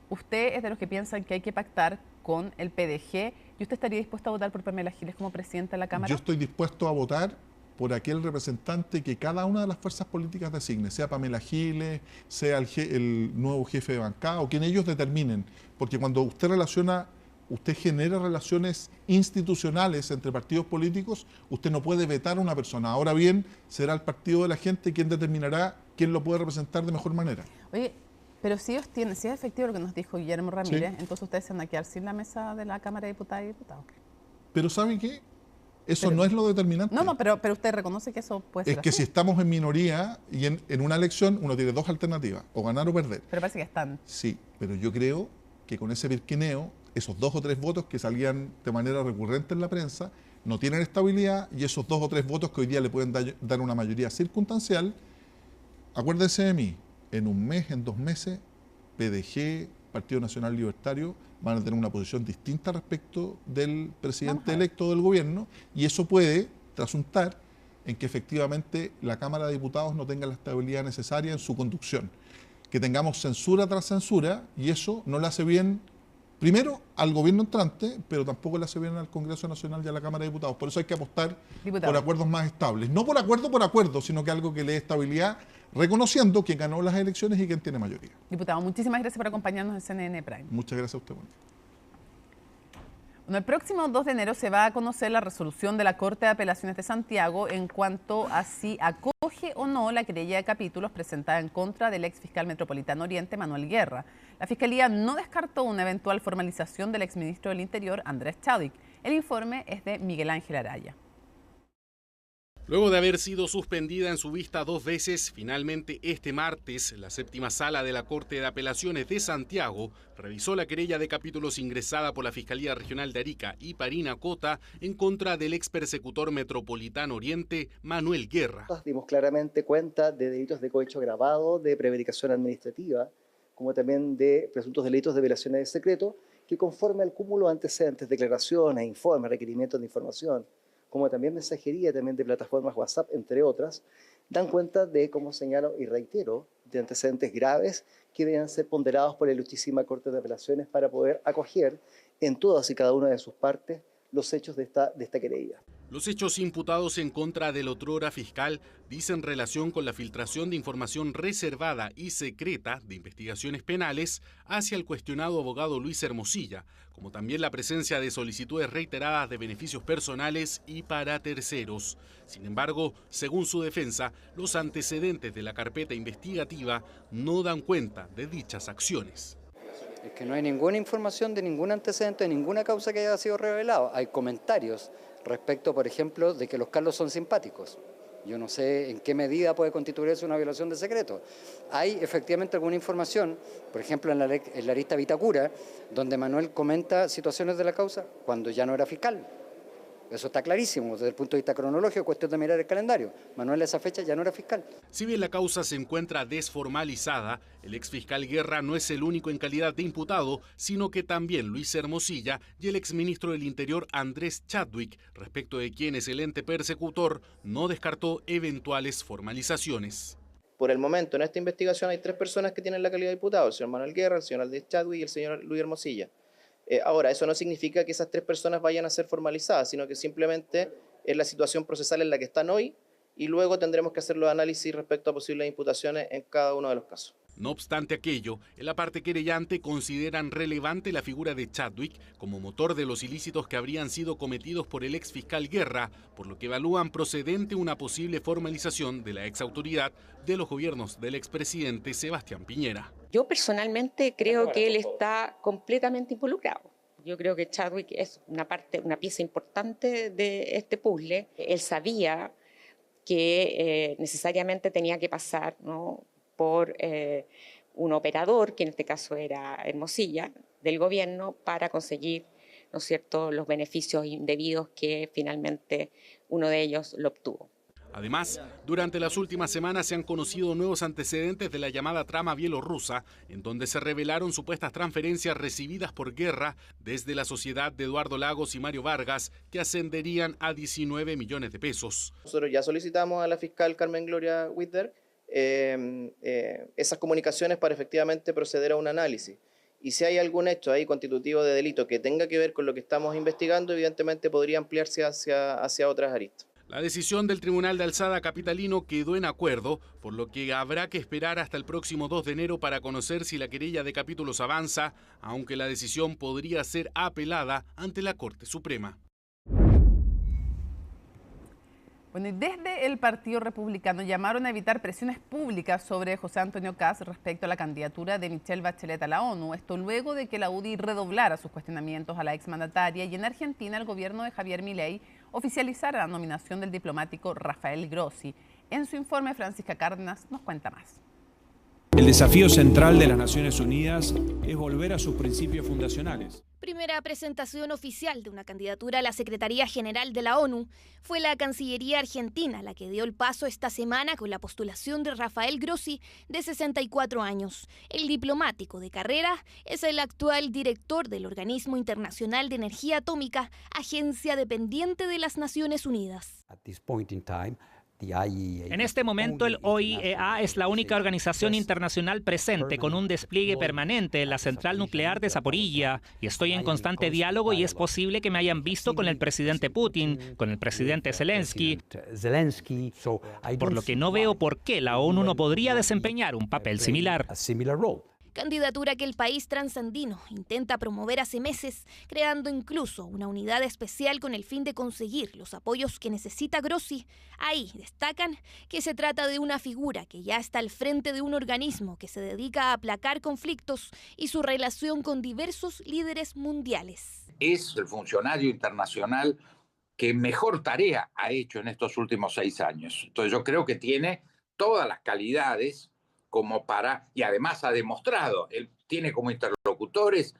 usted es de los que piensan que hay que pactar con el PDG y usted estaría dispuesto a votar por Pamela Giles como presidenta de la Cámara. Yo estoy dispuesto a votar por aquel representante que cada una de las fuerzas políticas designe, sea Pamela Giles, sea el nuevo jefe de bancada o quien ellos determinen, porque cuando usted genera relaciones institucionales entre partidos políticos, usted no puede vetar a una persona. Ahora bien, será el partido de la gente quien determinará quién lo puede representar de mejor manera. Oye, pero si es efectivo lo que nos dijo Guillermo Ramírez, entonces ustedes se van a quedar sin la mesa de la Cámara de Diputadas y Diputados. Pero ¿saben qué? Eso no es lo determinante. No, pero usted reconoce que eso puede ser Es que así. si estamos en minoría y en una elección uno tiene 2 alternativas, o ganar o perder. Pero parece que están. Sí, pero yo creo que con ese pirquineo, esos 2 o 3 votos que salían de manera recurrente en la prensa, no tienen estabilidad y esos 2 o 3 votos que hoy día le pueden dar una mayoría circunstancial, acuérdense de mí, en un mes, en 2 meses, PDG, Partido Nacional Libertario, van a tener una posición distinta respecto del presidente electo del gobierno y eso puede trasuntar en que efectivamente la Cámara de Diputados no tenga la estabilidad necesaria en su conducción. Que tengamos censura tras censura y eso no le hace bien, primero, al gobierno entrante, pero tampoco le hace bien al Congreso Nacional y a la Cámara de Diputados. Por eso hay que apostar por acuerdos más estables. No por acuerdo, sino que algo que le dé estabilidad, reconociendo quién ganó las elecciones y quién tiene mayoría. Diputado, muchísimas gracias por acompañarnos en CNN Prime. Muchas gracias a usted. Bueno, el próximo 2 de enero se va a conocer la resolución de la Corte de Apelaciones de Santiago en cuanto a si acoge o no la querella de capítulos presentada en contra del ex fiscal metropolitano Oriente, Manuel Guerra. La Fiscalía no descartó una eventual formalización del exministro del Interior, Andrés Chadwick. El informe es de Miguel Ángel Araya. Luego de haber sido suspendida en su vista 2 veces, finalmente este martes, la 7ª Sala de la Corte de Apelaciones de Santiago revisó la querella de capítulos ingresada por la Fiscalía Regional de Arica y Parinacota en contra del ex persecutor metropolitano Oriente, Manuel Guerra. Dimos claramente cuenta de delitos de cohecho agravado, de prevaricación administrativa, como también de presuntos delitos de violaciones de secreto, que conforme al cúmulo de antecedentes, declaraciones, informes, requerimientos de información, como también mensajería también de plataformas WhatsApp, entre otras, dan cuenta de, como señalo y reitero, de antecedentes graves que deben ser ponderados por la Ilustrísima Corte de Apelaciones para poder acoger en todas y cada una de sus partes los hechos de esta querella. Los hechos imputados en contra del otrora fiscal dicen relación con la filtración de información reservada y secreta de investigaciones penales hacia el cuestionado abogado Luis Hermosilla, como también la presencia de solicitudes reiteradas de beneficios personales y para terceros. Sin embargo, según su defensa, los antecedentes de la carpeta investigativa no dan cuenta de dichas acciones. Es que no hay ninguna información de ningún antecedente, de ninguna causa que haya sido revelado. Hay comentarios respecto, por ejemplo, de que los Carlos son simpáticos. Yo no sé en qué medida puede constituirse una violación de secreto. Hay efectivamente alguna información, por ejemplo en la lista Vitacura, donde Manuel comenta situaciones de la causa cuando ya no era fiscal. Eso está clarísimo, desde el punto de vista cronológico, cuestión de mirar el calendario. Manuel a esa fecha ya no era fiscal. Si bien la causa se encuentra desformalizada, el exfiscal Guerra no es el único en calidad de imputado, sino que también Luis Hermosilla y el exministro del Interior Andrés Chadwick, respecto de quienes el ente persecutor no descartó eventuales formalizaciones. Por el momento, en esta investigación hay 3 personas que tienen la calidad de diputado, el señor Manuel Guerra, el señor Andrés Chadwick y el señor Luis Hermosilla. Ahora, eso no significa que esas 3 personas vayan a ser formalizadas, sino que simplemente es la situación procesal en la que están hoy y luego tendremos que hacer los análisis respecto a posibles imputaciones en cada uno de los casos. No obstante aquello, en la parte querellante consideran relevante la figura de Chadwick como motor de los ilícitos que habrían sido cometidos por el exfiscal Guerra, por lo que evalúan procedente una posible formalización de la exautoridad de los gobiernos del expresidente Sebastián Piñera. Yo personalmente creo que él está completamente involucrado. Yo creo que Chadwick es una pieza importante de este puzzle. Él sabía que necesariamente tenía que pasar, ¿no?, por un operador, que en este caso era Hermosilla, del gobierno, para conseguir, ¿no es cierto?, los beneficios indebidos que finalmente uno de ellos lo obtuvo. Además, durante las últimas semanas se han conocido nuevos antecedentes de la llamada trama bielorrusa, en donde se revelaron supuestas transferencias recibidas por Guerra desde la sociedad de Eduardo Lagos y Mario Vargas, que ascenderían a 19 millones de pesos. Nosotros ya solicitamos a la fiscal Carmen Gloria Whitler esas comunicaciones para efectivamente proceder a un análisis. Y si hay algún hecho ahí constitutivo de delito que tenga que ver con lo que estamos investigando, evidentemente podría ampliarse hacia otras aristas. La decisión del Tribunal de Alzada capitalino quedó en acuerdo, por lo que habrá que esperar hasta el próximo 2 de enero para conocer si la querella de capítulos avanza, aunque la decisión podría ser apelada ante la Corte Suprema. Bueno, y desde el Partido Republicano llamaron a evitar presiones públicas sobre José Antonio Kast respecto a la candidatura de Michelle Bachelet a la ONU. Esto luego de que la UDI redoblara sus cuestionamientos a la exmandataria y en Argentina el gobierno de Javier Milei oficializara la nominación del diplomático Rafael Grossi. En su informe, Francisca Cárdenas nos cuenta más. El desafío central de las Naciones Unidas es volver a sus principios fundacionales. Primera presentación oficial de una candidatura a la Secretaría General de la ONU fue la Cancillería Argentina la que dio el paso esta semana con la postulación de Rafael Grossi, de 64 años. El diplomático de carrera es el actual director del Organismo Internacional de Energía Atómica, agencia dependiente de las Naciones Unidas. En este momento, el OIEA es la única organización internacional presente con un despliegue permanente en la central nuclear de Zaporilla, y estoy en constante diálogo y es posible que me hayan visto con el presidente Putin, con el presidente Zelensky, por lo que no veo por qué la ONU no podría desempeñar un papel similar. Candidatura que el país transandino intenta promover hace meses, creando incluso una unidad especial con el fin de conseguir los apoyos que necesita Grossi. Ahí destacan que se trata de una figura que ya está al frente de un organismo que se dedica a aplacar conflictos y su relación con diversos líderes mundiales. Es el funcionario internacional que mejor tarea ha hecho en estos últimos 6 años. Entonces yo creo que tiene todas las calidades como para, y además ha demostrado, él tiene como interlocutores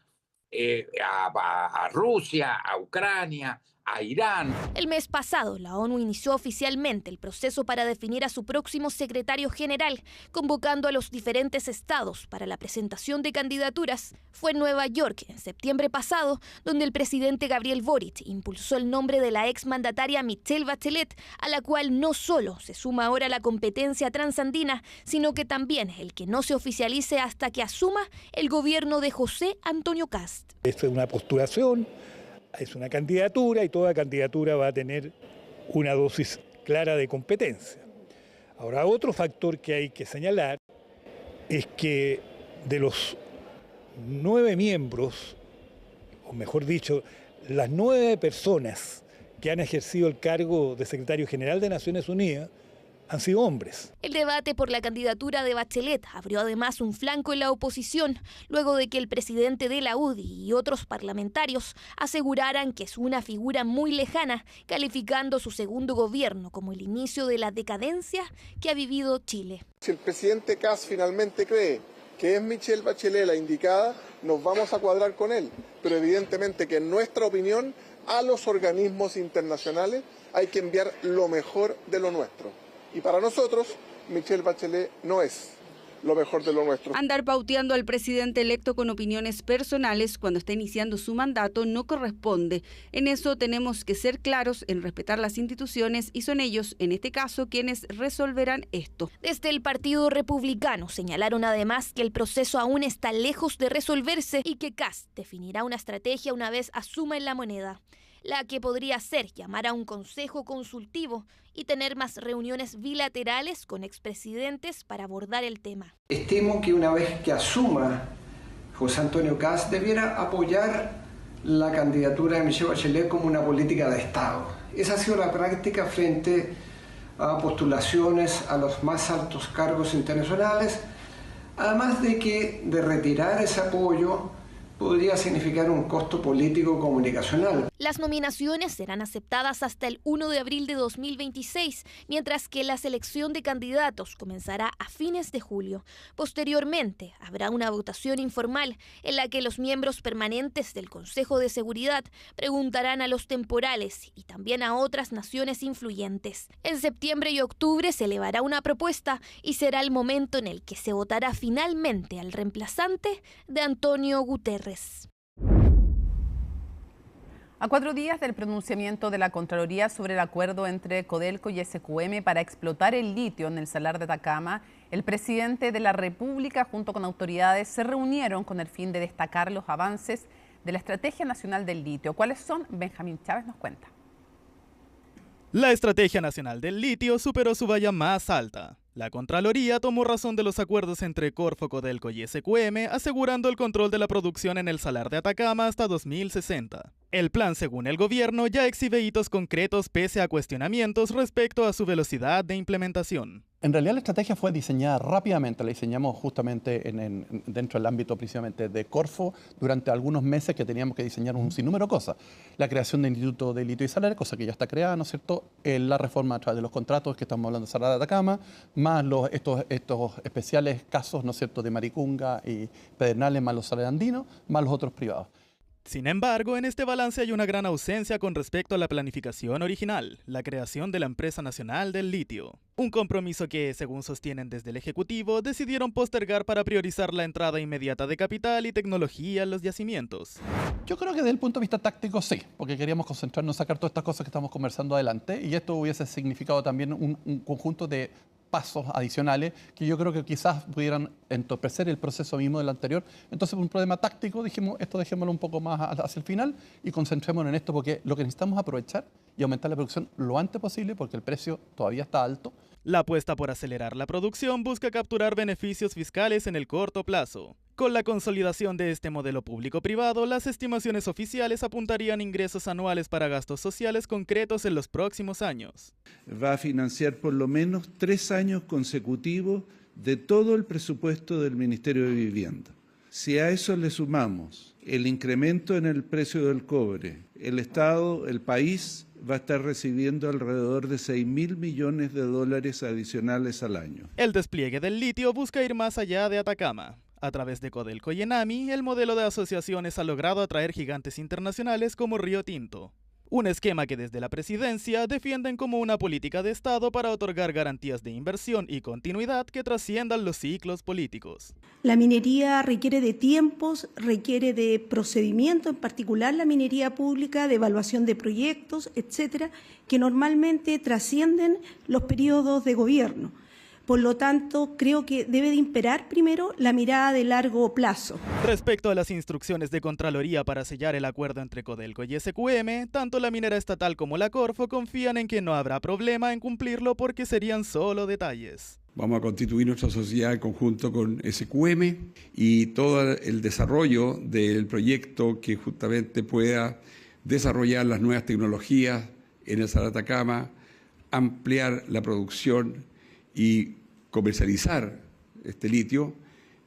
a Rusia, a Ucrania, a Irán. El mes pasado, la ONU inició oficialmente el proceso para definir a su próximo secretario general, convocando a los diferentes estados para la presentación de candidaturas. Fue en Nueva York, en septiembre pasado, donde el presidente Gabriel Boric impulsó el nombre de la exmandataria Michelle Bachelet, a la cual no solo se suma ahora la competencia transandina, sino que también el que no se oficialice hasta que asuma el gobierno de José Antonio Kast. Esto es una postulación. Es una candidatura y toda candidatura va a tener una dosis clara de competencia. Ahora, otro factor que hay que señalar es que de los 9 miembros, o mejor dicho, las 9 personas que han ejercido el cargo de secretario general de Naciones Unidas, han sido hombres. El debate por la candidatura de Bachelet abrió además un flanco en la oposición, luego de que el presidente de la UDI y otros parlamentarios aseguraran que es una figura muy lejana, calificando su segundo gobierno como el inicio de la decadencia que ha vivido Chile. Si el presidente Kast finalmente cree que es Michelle Bachelet la indicada, nos vamos a cuadrar con él. Pero evidentemente que en nuestra opinión a los organismos internacionales hay que enviar lo mejor de lo nuestro. Y para nosotros, Michelle Bachelet no es lo mejor de lo nuestro. Andar pauteando al presidente electo con opiniones personales cuando está iniciando su mandato no corresponde. En eso tenemos que ser claros en respetar las instituciones y son ellos, en este caso, quienes resolverán esto. Desde el Partido Republicano señalaron además que el proceso aún está lejos de resolverse y que Kast definirá una estrategia una vez asuma en la moneda, la que podría ser llamar a un consejo consultivo y tener más reuniones bilaterales con expresidentes para abordar el tema. Estimo que una vez que asuma José Antonio Kast debiera apoyar la candidatura de Michelle Bachelet como una política de Estado. Esa ha sido la práctica frente a postulaciones a los más altos cargos internacionales, además de que de retirar ese apoyo podría significar un costo político comunicacional. Las nominaciones serán aceptadas hasta el 1 de abril de 2026, mientras que la selección de candidatos comenzará a fines de julio. Posteriormente, habrá una votación informal en la que los miembros permanentes del Consejo de Seguridad preguntarán a los temporales y también a otras naciones influyentes. En septiembre y octubre se elevará una propuesta y será el momento en el que se votará finalmente al reemplazante de Antonio Guterres. A 4 días del pronunciamiento de la Contraloría sobre el acuerdo entre Codelco y SQM para explotar el litio en el Salar de Atacama, el presidente de la República junto con autoridades se reunieron con el fin de destacar los avances de la Estrategia Nacional del Litio. ¿Cuáles son? Benjamín Chávez nos cuenta. La Estrategia Nacional del Litio superó su valla más alta. La Contraloría tomó razón de los acuerdos entre Corfo, Codelco y SQM, asegurando el control de la producción en el Salar de Atacama hasta 2060. El plan, según el gobierno, ya exhibe hitos concretos pese a cuestionamientos respecto a su velocidad de implementación. En realidad la estrategia fue diseñada rápidamente, la diseñamos justamente dentro del ámbito precisamente de Corfo durante algunos meses que teníamos que diseñar un sinnúmero de cosas. La creación del Instituto de Litio y Salar, cosa que ya está creada, ¿no es cierto? La reforma a través de los contratos que estamos hablando de Salar de Atacama, más estos especiales casos, ¿no es cierto?, de Maricunga y Pedernales, más los salarandinos, más los otros privados. Sin embargo, en este balance hay una gran ausencia con respecto a la planificación original, la creación de la Empresa Nacional del Litio. Un compromiso que, según sostienen desde el Ejecutivo, decidieron postergar para priorizar la entrada inmediata de capital y tecnología en los yacimientos. Yo creo que desde el punto de vista táctico sí, porque queríamos concentrarnos en sacar todas estas cosas que estamos conversando adelante y esto hubiese significado también un conjunto de pasos adicionales que yo creo que quizás pudieran entorpecer el proceso mismo del anterior. Entonces, por un problema táctico, dijimos, esto dejémoslo un poco más hacia el final y concentrémonos en esto porque lo que necesitamos es aprovechar y aumentar la producción lo antes posible porque el precio todavía está alto. La apuesta por acelerar la producción busca capturar beneficios fiscales en el corto plazo. Con la consolidación de este modelo público-privado, las estimaciones oficiales apuntarían ingresos anuales para gastos sociales concretos en los próximos años. Va a financiar por lo menos 3 años consecutivos de todo el presupuesto del Ministerio de Vivienda. Si a eso le sumamos el incremento en el precio del cobre, el Estado, el país, va a estar recibiendo alrededor de $6.000 millones adicionales al año. El despliegue del litio busca ir más allá de Atacama. A través de Codelco y Enami, el modelo de asociaciones ha logrado atraer gigantes internacionales como Río Tinto. Un esquema que desde la presidencia defienden como una política de Estado para otorgar garantías de inversión y continuidad que trasciendan los ciclos políticos. La minería requiere de tiempos, requiere de procedimientos, en particular la minería pública, de evaluación de proyectos, etcétera, que normalmente trascienden los periodos de gobierno. Por lo tanto, creo que debe de imperar primero la mirada de largo plazo. Respecto a las instrucciones de Contraloría para sellar el acuerdo entre Codelco y SQM, tanto la minera estatal como la Corfo confían en que no habrá problema en cumplirlo porque serían solo detalles. Vamos a constituir nuestra sociedad en conjunto con SQM y todo el desarrollo del proyecto que justamente pueda desarrollar las nuevas tecnologías en el Salar de Atacama, ampliar la producción y comercializar este litio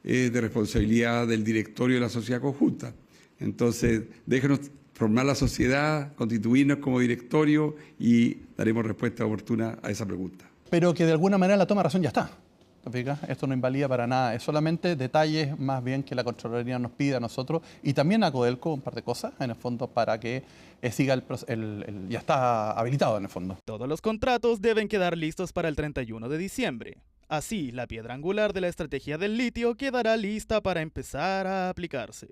es de responsabilidad del directorio de la sociedad conjunta. Entonces, déjenos formar la sociedad, constituirnos como directorio y daremos respuesta oportuna a esa pregunta. Pero que de alguna manera la toma de razón ya está. Esto no invalida para nada, es solamente detalles más bien que la Contraloría nos pide a nosotros y también a Codelco un par de cosas, en el fondo, para que siga ya está habilitado en el fondo. Todos los contratos deben quedar listos para el 31 de diciembre. Así, la piedra angular de la estrategia del litio quedará lista para empezar a aplicarse.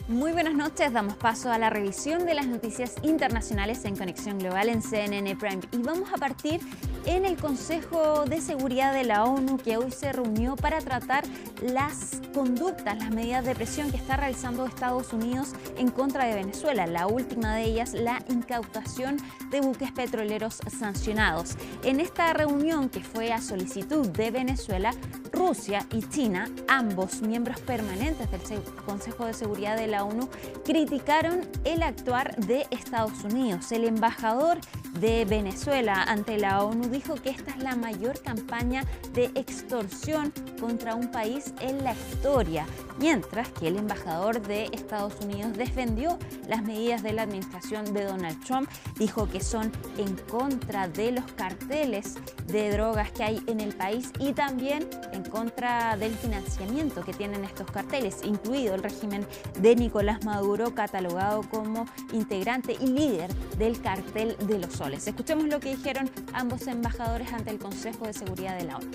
Muy buenas noches, damos paso a la revisión de las noticias internacionales en Conexión Global en CNN Prime. Y vamos a partir en el Consejo de Seguridad de la ONU, que hoy se reunió para tratar las conductas, las medidas de presión que está realizando Estados Unidos en contra de Venezuela. La última de ellas, la incautación de buques petroleros sancionados. En esta reunión, que fue a solicitud de Venezuela, Rusia y China, ambos miembros permanentes del Consejo de Seguridad de la ONU, criticaron el actuar de Estados Unidos. El embajador de Venezuela ante la ONU dijo que esta es la mayor campaña de extorsión contra un país en la historia, mientras que el embajador de Estados Unidos defendió las medidas de la administración de Donald Trump, dijo que son en contra de los carteles de drogas que hay en el país y también en contra del financiamiento que tienen estos carteles, incluido el régimen de Nicolás Maduro, catalogado como integrante y líder del cartel de los soles. Escuchemos lo que dijeron ambos embajadores ante el Consejo de Seguridad de la ONU.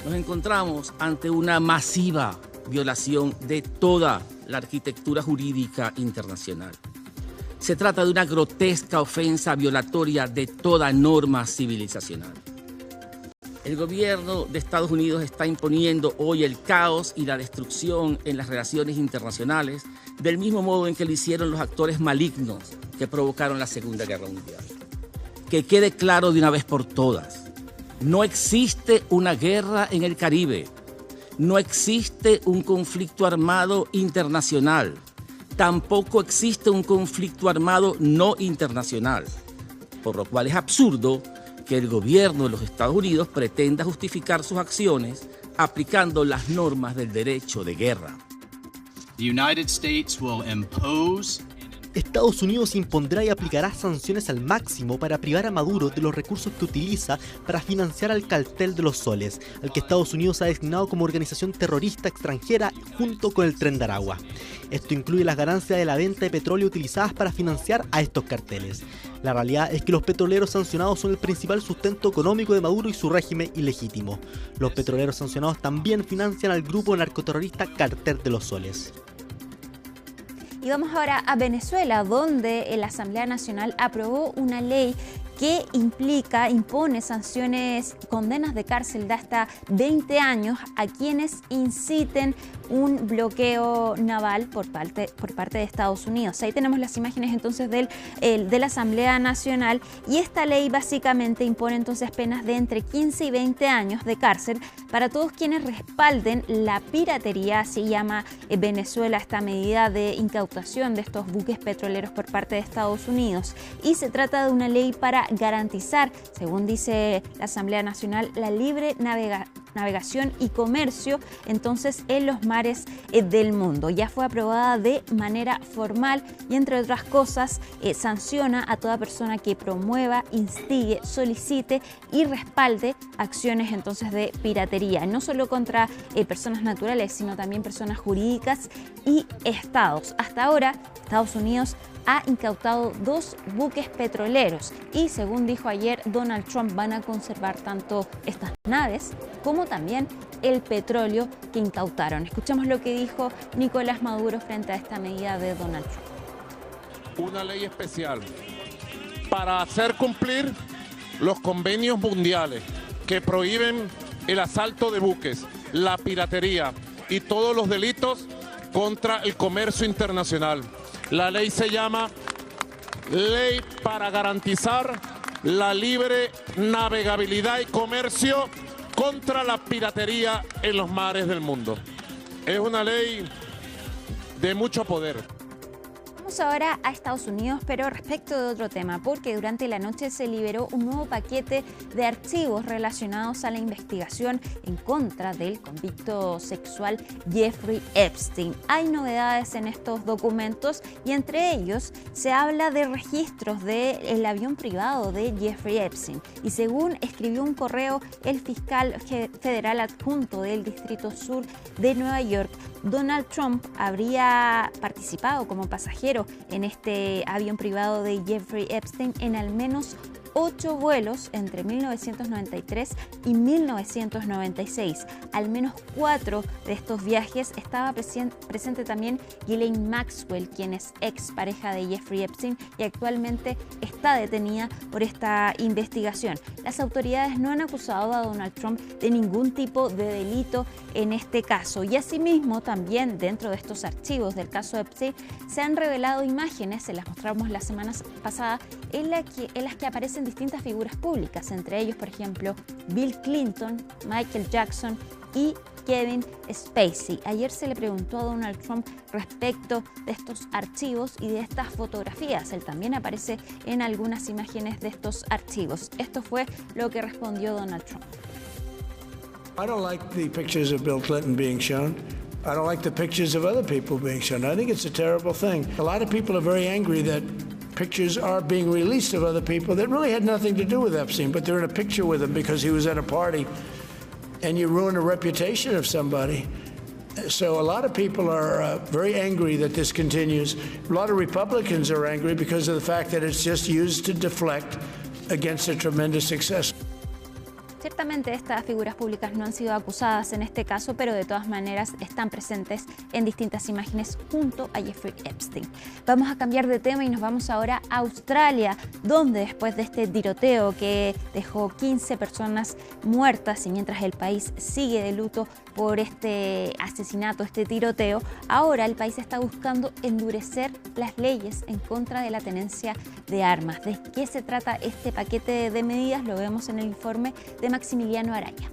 Nos encontramos ante una masiva violación de toda la arquitectura jurídica internacional. Se trata de una grotesca ofensa violatoria de toda norma civilizacional. El gobierno de Estados Unidos está imponiendo hoy el caos y la destrucción en las relaciones internacionales, del mismo modo en que lo hicieron los actores malignos que provocaron la Segunda Guerra Mundial. Que quede claro de una vez por todas, no existe una guerra en el Caribe, no existe un conflicto armado internacional, tampoco existe un conflicto armado no internacional, por lo cual es absurdo que el gobierno de los Estados Unidos pretenda justificar sus acciones aplicando las normas del derecho de guerra. Estados Unidos impondrá y aplicará sanciones al máximo para privar a Maduro de los recursos que utiliza para financiar al cartel de los soles, al que Estados Unidos ha designado como organización terrorista extranjera junto con el Tren de Aragua. Esto incluye las ganancias de la venta de petróleo utilizadas para financiar a estos carteles. La realidad es que los petroleros sancionados son el principal sustento económico de Maduro y su régimen ilegítimo. Los petroleros sancionados también financian al grupo narcoterrorista Cartel de los Soles. Y vamos ahora a Venezuela, donde la Asamblea Nacional aprobó una ley que impone sanciones, condenas de cárcel de hasta 20 años a quienes inciten un bloqueo naval por parte de Estados Unidos. Ahí tenemos las imágenes entonces de la Asamblea Nacional, y esta ley básicamente impone entonces penas de entre 15 y 20 años de cárcel para todos quienes respalden la piratería, así llama Venezuela esta medida de incautación de estos buques petroleros por parte de Estados Unidos. Y se trata de una ley para garantizar, según dice la Asamblea Nacional, la libre navegación y comercio entonces en los mares del mundo. Ya fue aprobada de manera formal y, entre otras cosas, sanciona a toda persona que promueva, instigue, solicite y respalde acciones entonces de piratería, no solo contra personas naturales, sino también personas jurídicas y estados. Hasta ahora, Estados Unidos ha incautado 2 buques petroleros y, según dijo ayer Donald Trump, van a conservar tanto estas naves como también el petróleo que incautaron. Escuchemos lo que dijo Nicolás Maduro frente a esta medida de Donald Trump. Una ley especial para hacer cumplir los convenios mundiales que prohíben el asalto de buques, la piratería y todos los delitos contra el comercio internacional. La ley se llama Ley para garantizar la libre navegabilidad y comercio contra la piratería en los mares del mundo. Es una ley de mucho poder. Vamos ahora a Estados Unidos, pero respecto de otro tema, porque durante la noche se liberó un nuevo paquete de archivos relacionados a la investigación en contra del convicto sexual Jeffrey Epstein. Hay novedades en estos documentos y entre ellos se habla de registros del avión privado de Jeffrey Epstein. Y según escribió un correo el fiscal federal adjunto del Distrito Sur de Nueva York, Donald Trump habría participado como pasajero en este avión privado de Jeffrey Epstein en al menos 8 vuelos entre 1993 y 1996. Al menos 4 de estos viajes estaba presente también Ghislaine Maxwell, quien es ex pareja de Jeffrey Epstein y actualmente está detenida por esta investigación. Las autoridades no han acusado a Donald Trump de ningún tipo de delito en este caso. Y asimismo, también dentro de estos archivos del caso Epstein se han revelado imágenes, se las mostramos la semana pasada, en las que aparecen distintas figuras públicas, entre ellos, por ejemplo, Bill Clinton, Michael Jackson y Kevin Spacey. Ayer se le preguntó a Donald Trump respecto de estos archivos y de estas fotografías. Él también aparece en algunas imágenes de estos archivos. Esto fue lo que respondió Donald Trump. I don't like the pictures of Bill Clinton being shown. I don't like the pictures of other people being shown. I think it's a terrible thing. A lot of people are very angry that pictures are being released of other people that really had nothing to do with Epstein, but they're in a picture with him because he was at a party, and you ruin the reputation of somebody. So a lot of people are very angry that this continues. A lot of Republicans are angry because of the fact that it's just used to deflect against a tremendous success. Ciertamente estas figuras públicas no han sido acusadas en este caso, pero de todas maneras están presentes en distintas imágenes junto a Jeffrey Epstein. Vamos a cambiar de tema y nos vamos ahora a Australia, donde después de este tiroteo que dejó 15 personas muertas y mientras el país sigue de luto por este asesinato, este tiroteo, ahora el país está buscando endurecer las leyes en contra de la tenencia de armas. ¿De qué se trata este paquete de medidas? Lo vemos en el informe de Maximiliano Araya.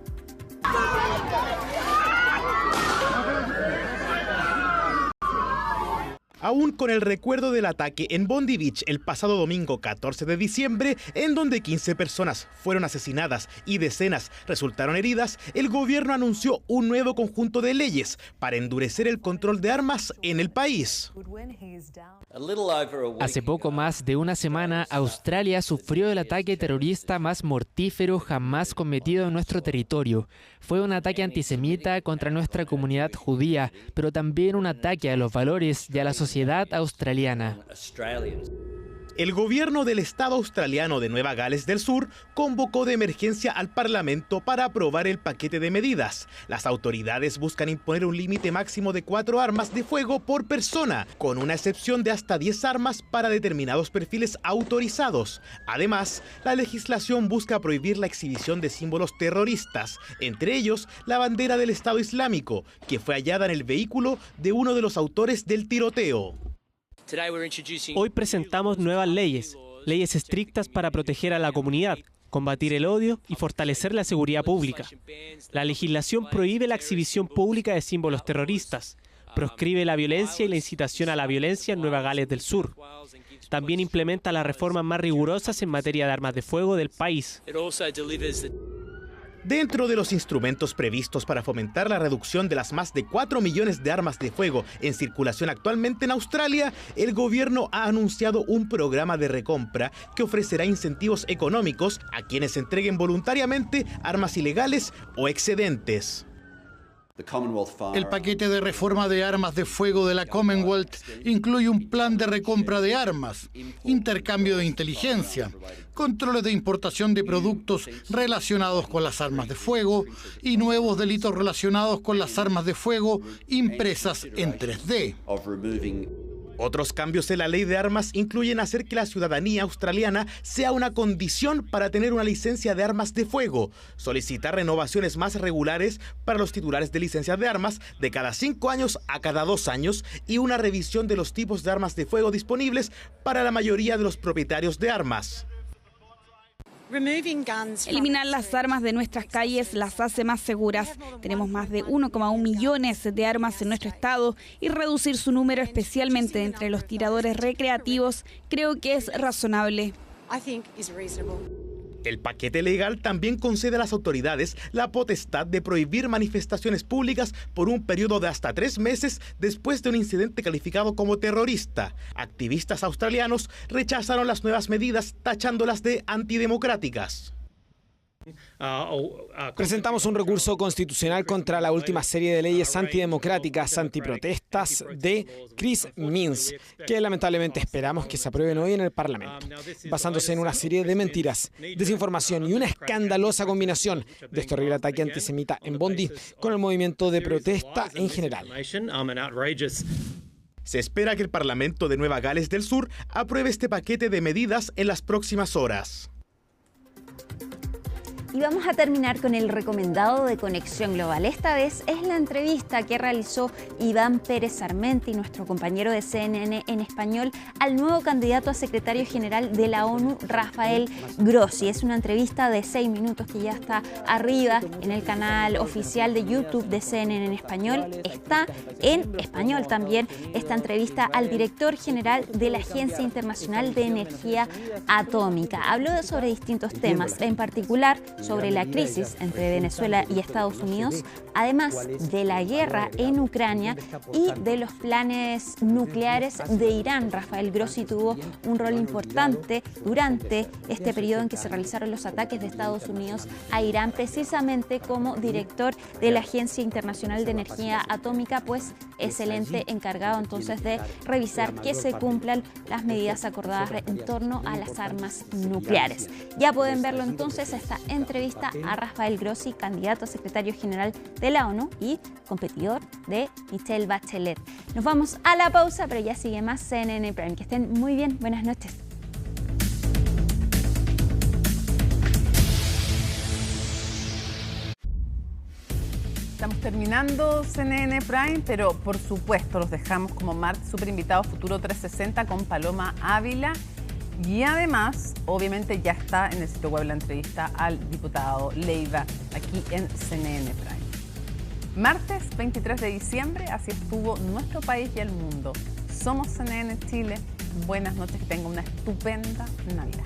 Aún con el recuerdo del ataque en Bondi Beach el pasado domingo 14 de diciembre, en donde 15 personas fueron asesinadas y decenas resultaron heridas, el gobierno anunció un nuevo conjunto de leyes para endurecer el control de armas en el país. Hace poco más de una semana, Australia sufrió el ataque terrorista más mortífero jamás cometido en nuestro territorio. Fue un ataque antisemita contra nuestra comunidad judía, pero también un ataque a los valores y a la sociedad australiana. El gobierno del estado australiano de Nueva Gales del Sur convocó de emergencia al Parlamento para aprobar el paquete de medidas. Las autoridades buscan imponer un límite máximo de 4 armas de fuego por persona, con una excepción de hasta 10 armas para determinados perfiles autorizados. Además, la legislación busca prohibir la exhibición de símbolos terroristas, entre ellos la bandera del Estado Islámico, que fue hallada en el vehículo de uno de los autores del tiroteo. Hoy presentamos nuevas leyes estrictas para proteger a la comunidad, combatir el odio y fortalecer la seguridad pública. La legislación prohíbe la exhibición pública de símbolos terroristas, proscribe la violencia y la incitación a la violencia en Nueva Gales del Sur. También implementa las reformas más rigurosas en materia de armas de fuego del país. Dentro de los instrumentos previstos para fomentar la reducción de las más de 4 millones de armas de fuego en circulación actualmente en Australia, el gobierno ha anunciado un programa de recompra que ofrecerá incentivos económicos a quienes entreguen voluntariamente armas ilegales o excedentes. El paquete de reforma de armas de fuego de la Commonwealth incluye un plan de recompra de armas, intercambio de inteligencia, controles de importación de productos relacionados con las armas de fuego y nuevos delitos relacionados con las armas de fuego impresas en 3D. Otros cambios en la ley de armas incluyen hacer que la ciudadanía australiana sea una condición para tener una licencia de armas de fuego, solicitar renovaciones más regulares para los titulares de licencias de armas de cada 5 años a cada 2 años y una revisión de los tipos de armas de fuego disponibles para la mayoría de los propietarios de armas. Eliminar las armas de nuestras calles las hace más seguras. Tenemos más de 1,1 millones de armas en nuestro estado y reducir su número, especialmente entre los tiradores recreativos, creo que es razonable. El paquete legal también concede a las autoridades la potestad de prohibir manifestaciones públicas por un periodo de hasta 3 meses después de un incidente calificado como terrorista. Activistas australianos rechazaron las nuevas medidas, tachándolas de antidemocráticas. Presentamos un recurso constitucional contra la última serie de leyes antidemocráticas, antiprotestas de Chris Minns, que lamentablemente esperamos que se aprueben hoy en el Parlamento, basándose en una serie de mentiras, desinformación y una escandalosa combinación de este horrible ataque antisemita en Bondi con el movimiento de protesta en general. Se espera que el Parlamento de Nueva Gales del Sur apruebe este paquete de medidas en las próximas horas. Y vamos a terminar con el recomendado de Conexión Global. Esta vez es la entrevista que realizó Iván Pérez Armenti, nuestro compañero de CNN en español, al nuevo candidato a secretario general de la ONU, Rafael Grossi. Es una entrevista de 6 minutos que ya está arriba en el canal oficial de YouTube de CNN en español. Está en español también esta entrevista al director general de la Agencia Internacional de Energía Atómica. Habló sobre distintos temas, en particular sobre la crisis entre Venezuela y Estados Unidos, además de la guerra en Ucrania y de los planes nucleares de Irán. Rafael Grossi tuvo un rol importante durante este periodo en que se realizaron los ataques de Estados Unidos a Irán, precisamente como director de la Agencia Internacional de Energía Atómica, pues es el ente encargado entonces de revisar que se cumplan las medidas acordadas en torno a las armas nucleares. Ya pueden verlo entonces esta entrevista a Rafael Grossi, candidato a secretario general de la ONU y competidor de Michelle Bachelet. Nos vamos a la pausa, pero ya sigue más CNN Prime. Que estén muy bien. Buenas noches. Estamos terminando CNN Prime, pero por supuesto los dejamos como martes super invitados Futuro 360 con Paloma Ávila. Y además, obviamente ya está en el sitio web la entrevista al diputado Leiva aquí en CNN Prime. Martes 23 de diciembre, así estuvo nuestro país y el mundo. Somos CNN Chile. Buenas noches, que tengan una estupenda Navidad.